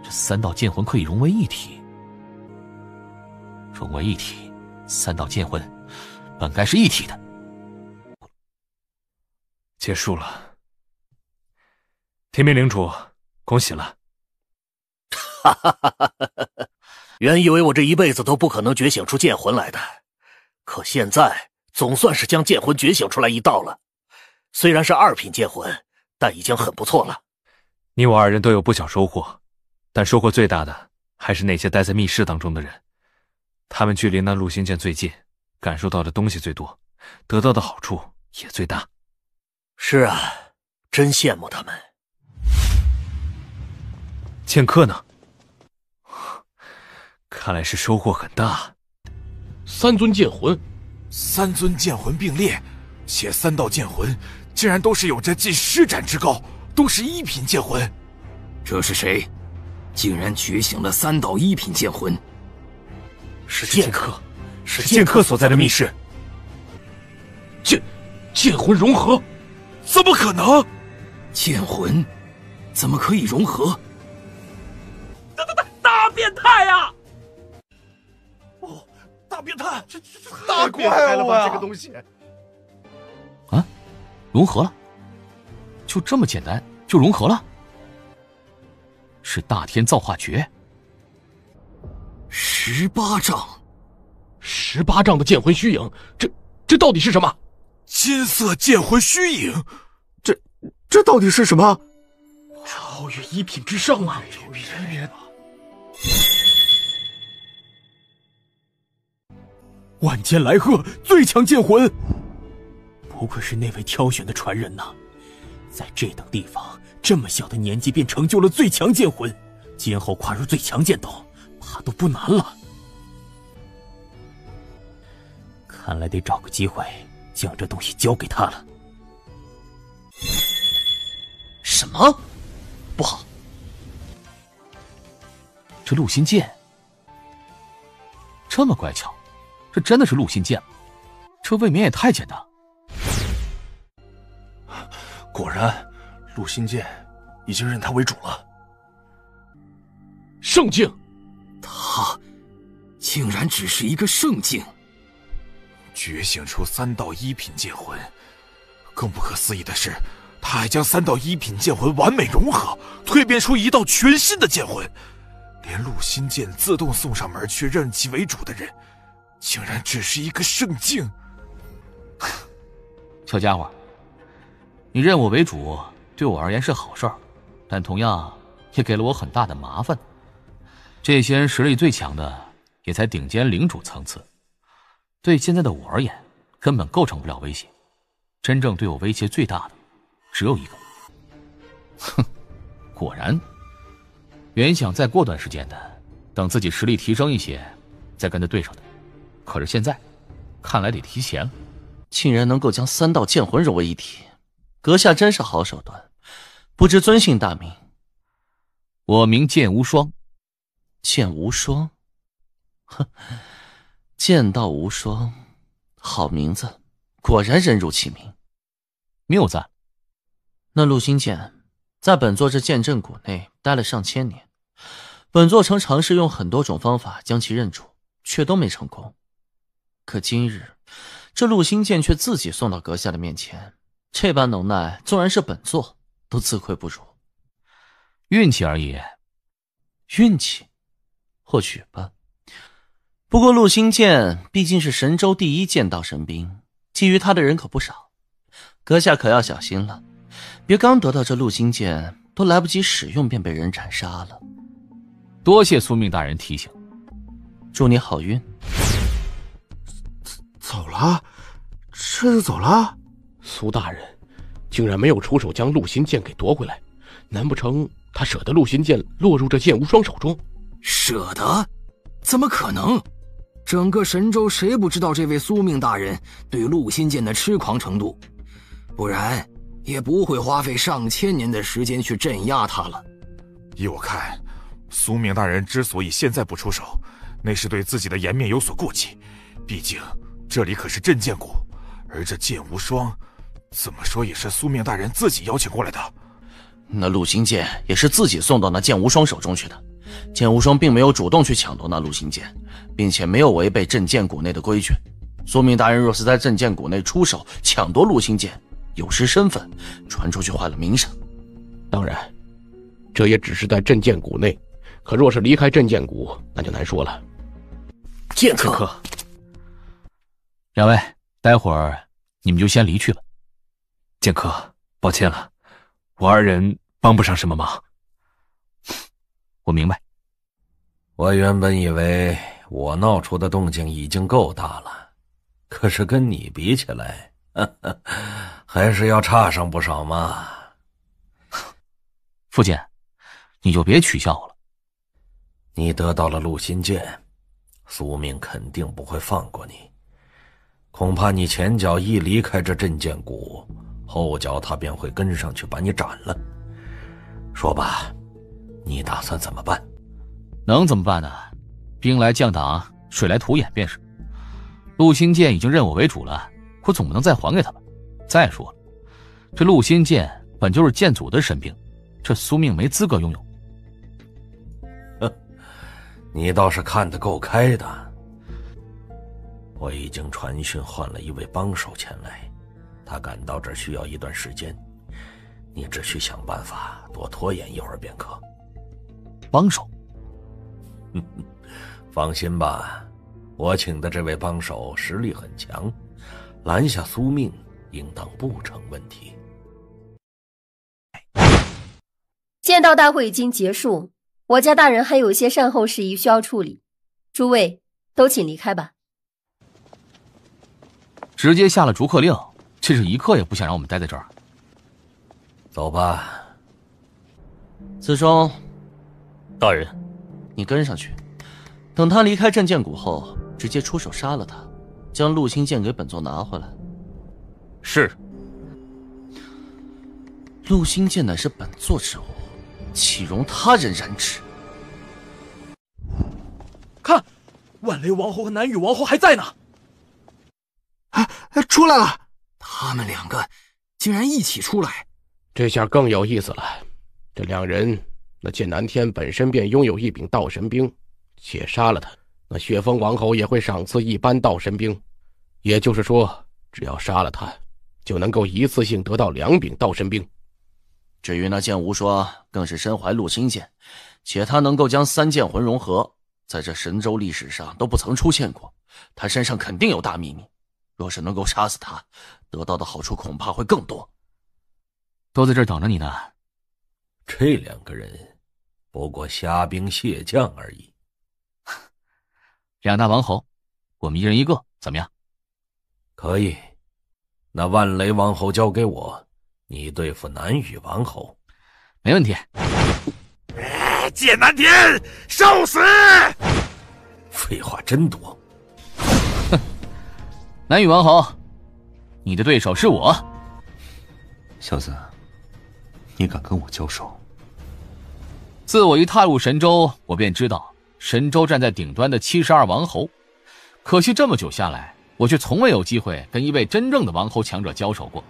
这3道剑魂可以融为一体。融为一体，3道剑魂本该是一体的。结束了。天明领主，恭喜了。原以为我这一辈子都不可能觉醒出剑魂来的，可现在总算是将剑魂觉醒出来一道了。虽然是2品剑魂，但已经很不错了。你我2人都有不小收获，但收获最大的还是那些待在密室当中的人。他们距离那陆心剑最近，感受到的东西最多，得到的好处也最大。是啊，真羡慕他们。剑客呢？看来是收获很大。3尊剑魂，3尊剑魂并列，且3道剑魂竟然都是有着近施展之高，都是1品剑魂。这是谁？竟然觉醒了3道1品剑魂？是剑客，是剑客所在的密室。剑魂融合？怎么可能？剑魂怎么可以融合？大大变态，这大怪物啊！这个东西啊，融合了，就这么简单就融合了，是大天造化诀。18丈，18丈的剑魂虚影，这到底是什么？金色剑魂虚影，这到底是什么？超越一品之上啊！万剑来鹤，最强剑魂！不愧是那位挑选的传人呐，在这等地方，这么小的年纪便成就了最强剑魂，今后跨入最强剑道，怕都不难了。看来得找个机会将这东西交给他了。什么？不好！这陆心剑这么乖巧，这真的是陆心剑吗？这未免也太简单。果然，陆心剑已经认他为主了。圣境，他竟然只是一个圣境，觉醒出3道1品剑魂。更不可思议的是，他还将3道1品剑魂完美融合，蜕变出一道全新的剑魂。连陆心剑自动送上门去认其为主的人，竟然只是一个圣境。小家伙，你认我为主，对我而言是好事儿，但同样也给了我很大的麻烦。这些人实力最强的也才顶尖领主层次，对现在的我而言根本构成不了威胁。真正对我威胁最大的只有一个。哼，果然。原想再过段时间的，等自己实力提升一些，再跟他对上的。可是现在，看来得提前了。竟然能够将3道剑魂融为一体，阁下真是好手段。不知尊姓大名？我名剑无双。剑无双？哼，剑道无双，好名字，果然人如其名。谬赞。那陆心剑在本座这剑阵谷内待了上千年，本座曾尝试用很多种方法将其认主，却都没成功。可今日，这陆心剑却自己送到阁下的面前，这般能耐，纵然是本座都自愧不如。运气而已。运气？或许吧。不过陆心剑毕竟是神州第一剑道神兵，觊觎他的人可不少，阁下可要小心了。别刚得到这陆心剑，都来不及使用便被人斩杀了。多谢苏命大人提醒，祝你好运。走了？这就走了？苏大人竟然没有出手将陆心剑给夺回来，难不成他舍得陆心剑落入这剑无双手中？舍得？怎么可能？整个神州谁不知道这位苏命大人对陆心剑的痴狂程度？不然也不会花费上千年的时间去镇压他了。依我看，苏命大人之所以现在不出手，那是对自己的颜面有所顾忌。毕竟这里可是镇剑谷，而这剑无双，怎么说也是苏命大人自己邀请过来的。那陆心剑也是自己送到那剑无双手中去的。剑无双并没有主动去抢夺那陆心剑，并且没有违背镇剑谷内的规矩。苏命大人若是在镇剑谷内出手抢夺陆心剑，有失身份，传出去坏了名声。当然，这也只是在镇剑谷内，可若是离开镇剑谷，那就难说了。剑客，两位，待会儿你们就先离去吧。剑客，抱歉了，我二人帮不上什么忙。我明白。我原本以为我闹出的动静已经够大了，可是跟你比起来，还是要差上不少嘛。父亲，你就别取笑我了。你得到了陆心剑，苏命肯定不会放过你。恐怕你前脚一离开这镇剑谷，后脚他便会跟上去把你斩了。说吧，你打算怎么办？能怎么办呢？兵来将挡，水来土掩便是。陆心剑已经认我为主了，我总不能再还给他吧。再说了，这陆心剑本就是剑祖的神兵，这苏命没资格拥有。你倒是看得够开的。我已经传讯换了一位帮手前来，他赶到这儿需要一段时间，你只需想办法多拖延一会儿便可。帮手？放心吧，我请的这位帮手实力很强，拦下苏命应当不成问题。剑道大会已经结束，我家大人还有一些善后事宜需要处理，诸位都请离开吧。直接下了逐客令，这是一刻也不想让我们待在这儿。走吧。子忠，大人，你跟上去，等他离开镇剑谷后，直接出手杀了他，将陆星剑给本座拿回来。是。陆星剑乃是本座之物，岂容他人染指？看，万雷王侯和南羽王侯还在呢。出来了！他们两个竟然一起出来，这下更有意思了。这两人，那剑南天本身便拥有一柄道神兵，且杀了他，那血风王侯也会赏赐一般道神兵。也就是说，只要杀了他，就能够一次性得到2柄道神兵。至于那剑无双，更是身怀陆星剑，且他能够将3剑魂融合，在这神州历史上都不曾出现过。他身上肯定有大秘密。若是能够杀死他，得到的好处恐怕会更多。都在这儿等着你呢。这2个人不过虾兵蟹将而已。2大王侯，我们一人一个，怎么样？可以。那万雷王侯交给我，你对付南羽王侯。没问题。剑南天，受死！废话真多。南羽王侯，你的对手是我。小子，你敢跟我交手？自我一踏入神州，我便知道神州站在顶端的72王侯，可惜这么久下来，我却从未有机会跟一位真正的王侯强者交手过。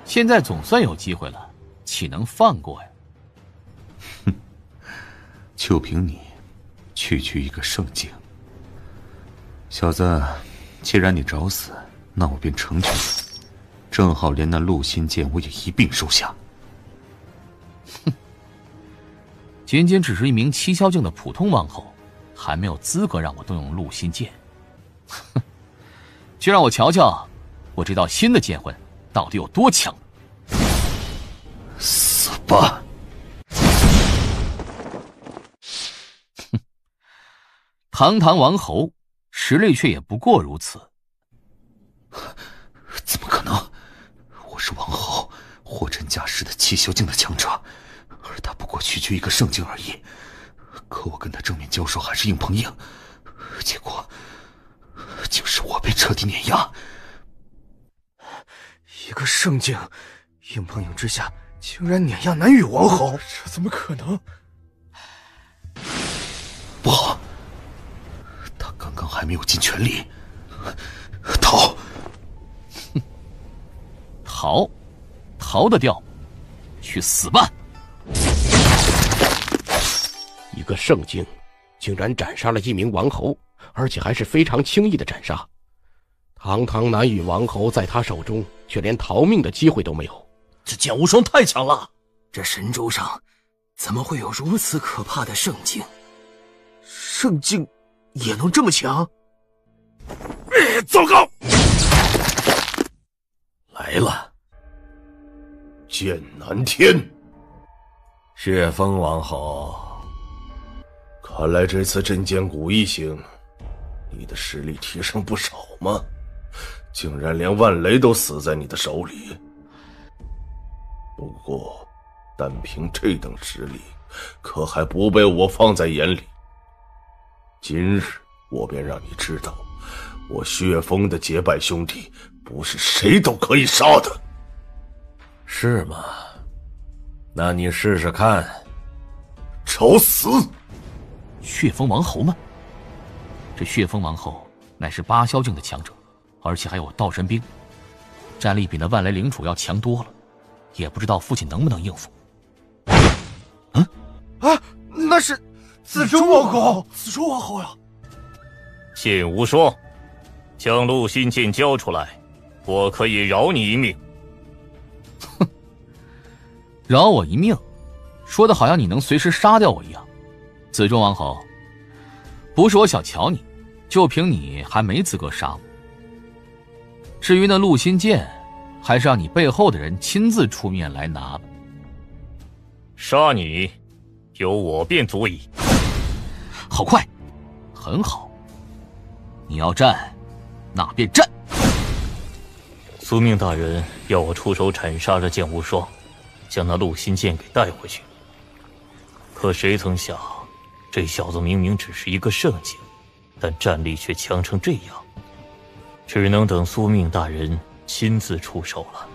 现在总算有机会了，岂能放过呀？哼，就凭你，区区一个圣境。小子，既然你找死，那我便成全你，正好连那陆心剑我也一并收下。哼，仅仅只是一名七霄境的普通王侯，还没有资格让我动用陆心剑。哼，就让我瞧瞧，我这道新的剑魂到底有多强。死吧！哼，堂堂王侯，实力却也不过如此。怎么可能？我是王侯，货真价实的七霄境的强者，而他不过区区一个圣境而已。可我跟他正面交手还是硬碰硬，结果竟是我被彻底碾压。一个圣境，硬碰硬之下竟然碾压南羽王侯，这怎么可能？不好，他刚刚还没有尽全力，逃！逃得掉？去死吧！一个圣境，竟然斩杀了一名王侯，而且还是非常轻易的斩杀。堂堂南羽王侯在他手中，却连逃命的机会都没有。这剑无双太强了！这神州上，怎么会有如此可怕的圣境？圣境也能这么强？糟糕！来了，剑南天，血风王侯。看来这次镇剑谷一行，你的实力提升不少嘛，竟然连万雷都死在你的手里。不过，单凭这等实力，可还不被我放在眼里。今日我便让你知道，我血风的结拜兄弟不是谁都可以杀的。是吗？那你试试看。找死！血风王侯吗？这血风王侯乃是8霄境的强者，而且还有道神兵，战力比那万雷领主要强多了，也不知道父亲能不能应付。那是子忠王侯，子忠王侯呀！剑无双，将陆心剑交出来，我可以饶你一命。哼，饶我一命，说的好像你能随时杀掉我一样。子忠王侯，不是我小瞧你，就凭你还没资格杀我。至于那陆心剑，还是让你背后的人亲自出面来拿吧。杀你，有我便足矣。好快，很好。你要战，那便战。苏命大人要我出手斩杀这剑无双，将那陆心剑给带回去。可谁曾想，这小子明明只是一个圣境，但战力却强成这样，只能等苏命大人亲自出手了。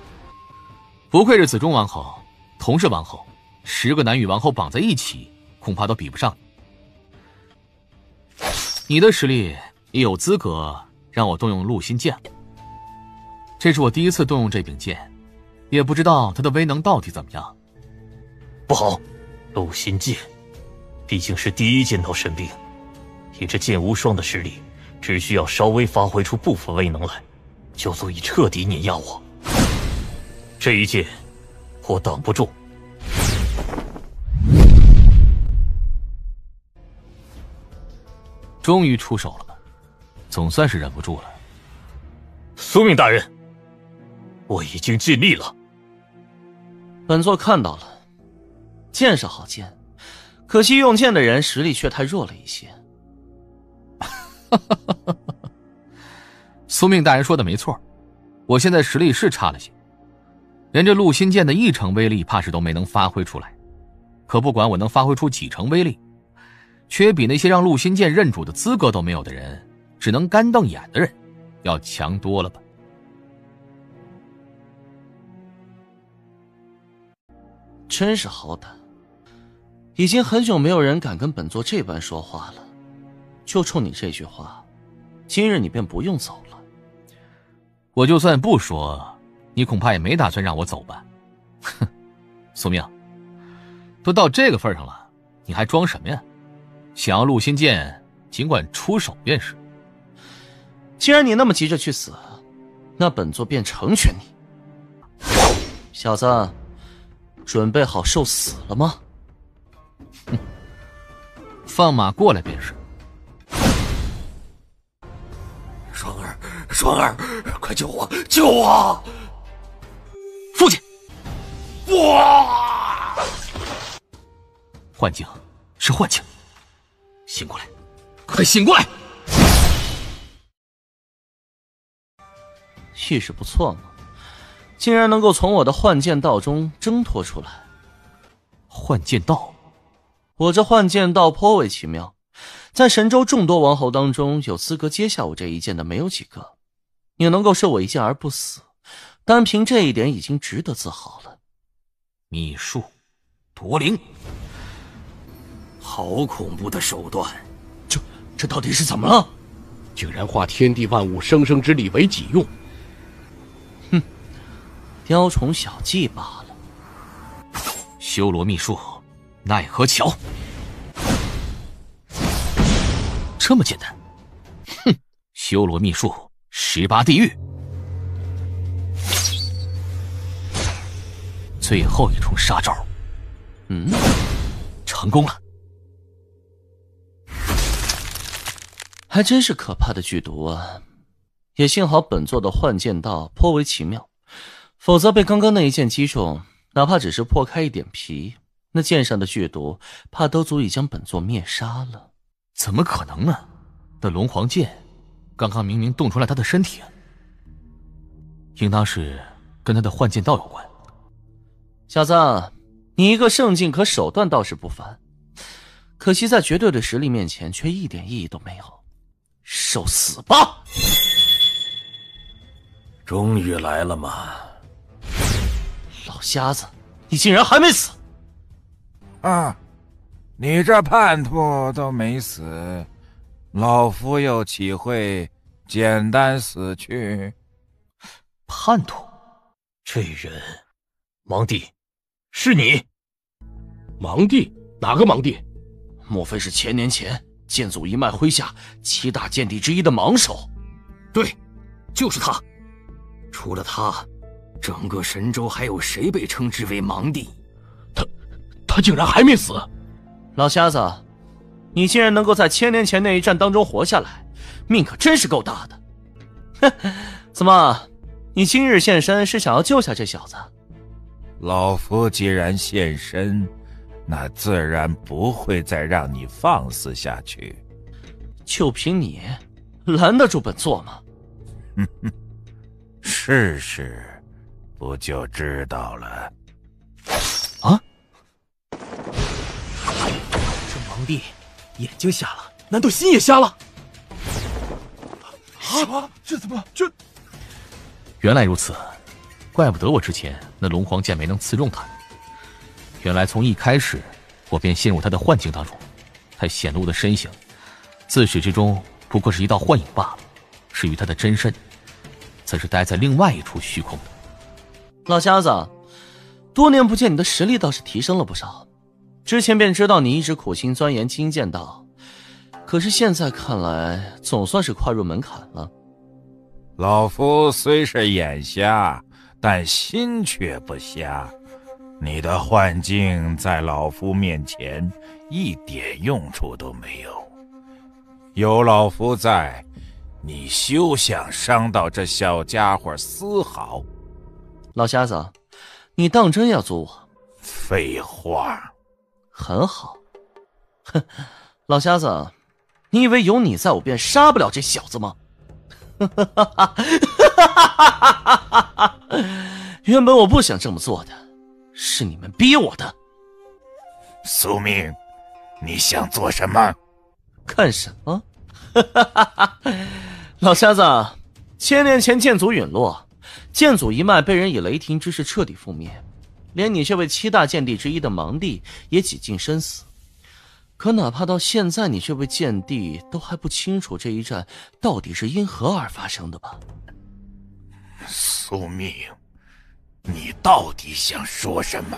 不愧是子忠王侯，同是王侯，10个南域王侯绑在一起，恐怕都比不上你。你的实力也有资格让我动用陆心剑。这是我第一次动用这柄剑，也不知道它的威能到底怎么样。不好，陆心剑毕竟是第一剑道神兵，以这剑无双的实力，只需要稍微发挥出部分威能来，就足以彻底碾压我。这一剑我挡不住。终于出手了吧，总算是忍不住了。苏命大人，我已经尽力了。本座看到了，剑是好剑，可惜用剑的人实力却太弱了一些。苏命大人说的没错，我现在实力是差了些，连这陆心剑的1成威力怕是都没能发挥出来。可不管我能发挥出几成威力，却比那些让陆心剑认主的资格都没有的人，只能干瞪眼的人要强多了吧。真是好胆，已经很久没有人敢跟本座这般说话了。就冲你这句话，今日你便不用走了。我就算不说，你恐怕也没打算让我走吧？哼，苏命，都到这个份上了，你还装什么呀？想要陆心剑，尽管出手便是。既然你那么急着去死，那本座便成全你。小子，准备好受死了吗？哼，放马过来便是。双儿，快救我！救我！父亲！哇！幻境，是幻境！醒过来，快醒过来！气势不错嘛，竟然能够从我的幻剑道中挣脱出来。幻剑道，我这幻剑道颇为奇妙，在神州众多王侯当中，有资格接下我这一剑的没有几个。你能够受我一剑而不死，单凭这一点已经值得自豪了。秘术，夺灵，好恐怖的手段！这到底是怎么了？竟然化天地万物生生之力为己用！哼，雕虫小技罢了。修罗秘术，奈何桥。这么简单？哼，修罗秘术，18地狱。最后一重杀招，成功了。还真是可怕的剧毒啊！也幸好本座的幻剑道颇为奇妙，否则被刚刚那一剑击中，哪怕只是破开一点皮，那剑上的剧毒怕都足以将本座灭杀了。怎么可能呢？那龙皇剑刚刚明明动出来他的身体啊，应当是跟他的幻剑道有关。小子，你一个圣境可手段倒是不凡，可惜在绝对的实力面前却一点意义都没有。受死吧！终于来了吗？老瞎子，你竟然还没死！啊，你这叛徒都没死，老夫又岂会简单死去？叛徒？这人，盲弟，是你？盲弟？哪个盲弟？莫非是千年前剑祖一脉麾下7大剑帝之一的盲手？对，就是他。除了他，整个神州还有谁被称之为盲帝？他竟然还没死！老瞎子，你竟然能够在1000年前那一战当中活下来，命可真是够大的。哼，怎么，你今日现身是想要救下这小子？老夫既然现身，那自然不会再让你放肆下去。就凭你，拦得住本座吗？哼哼，试试，不就知道了。啊！这盲帝眼睛瞎了，难道心也瞎了？什么？这怎么？这……原来如此，怪不得我之前那龙皇剑没能刺中他。原来从一开始，我便陷入他的幻境当中，他显露的身形，自始至终不过是一道幻影罢了。至于他的真身，则是待在另外一处虚空的。老瞎子，多年不见，你的实力倒是提升了不少。之前便知道你一直苦心钻研精剑道，可是现在看来，总算是跨入门槛了。老夫虽是眼瞎，但心却不瞎。你的幻境在老夫面前一点用处都没有。有老夫在，你休想伤到这小家伙丝毫。老瞎子，你当真要阻我？废话。很好。哼，老瞎子，你以为有你在我便杀不了这小子吗？原本我不想这么做的，是你们逼我的。宿命，你想做什么？干什么？老瞎子，1000年前剑族陨落，剑祖一脉被人以雷霆之势彻底覆灭，连你这位7大剑帝之一的盲帝也几近身死。可哪怕到现在，你这位剑帝都还不清楚这一战到底是因何而发生的吧？宿命，你到底想说什么？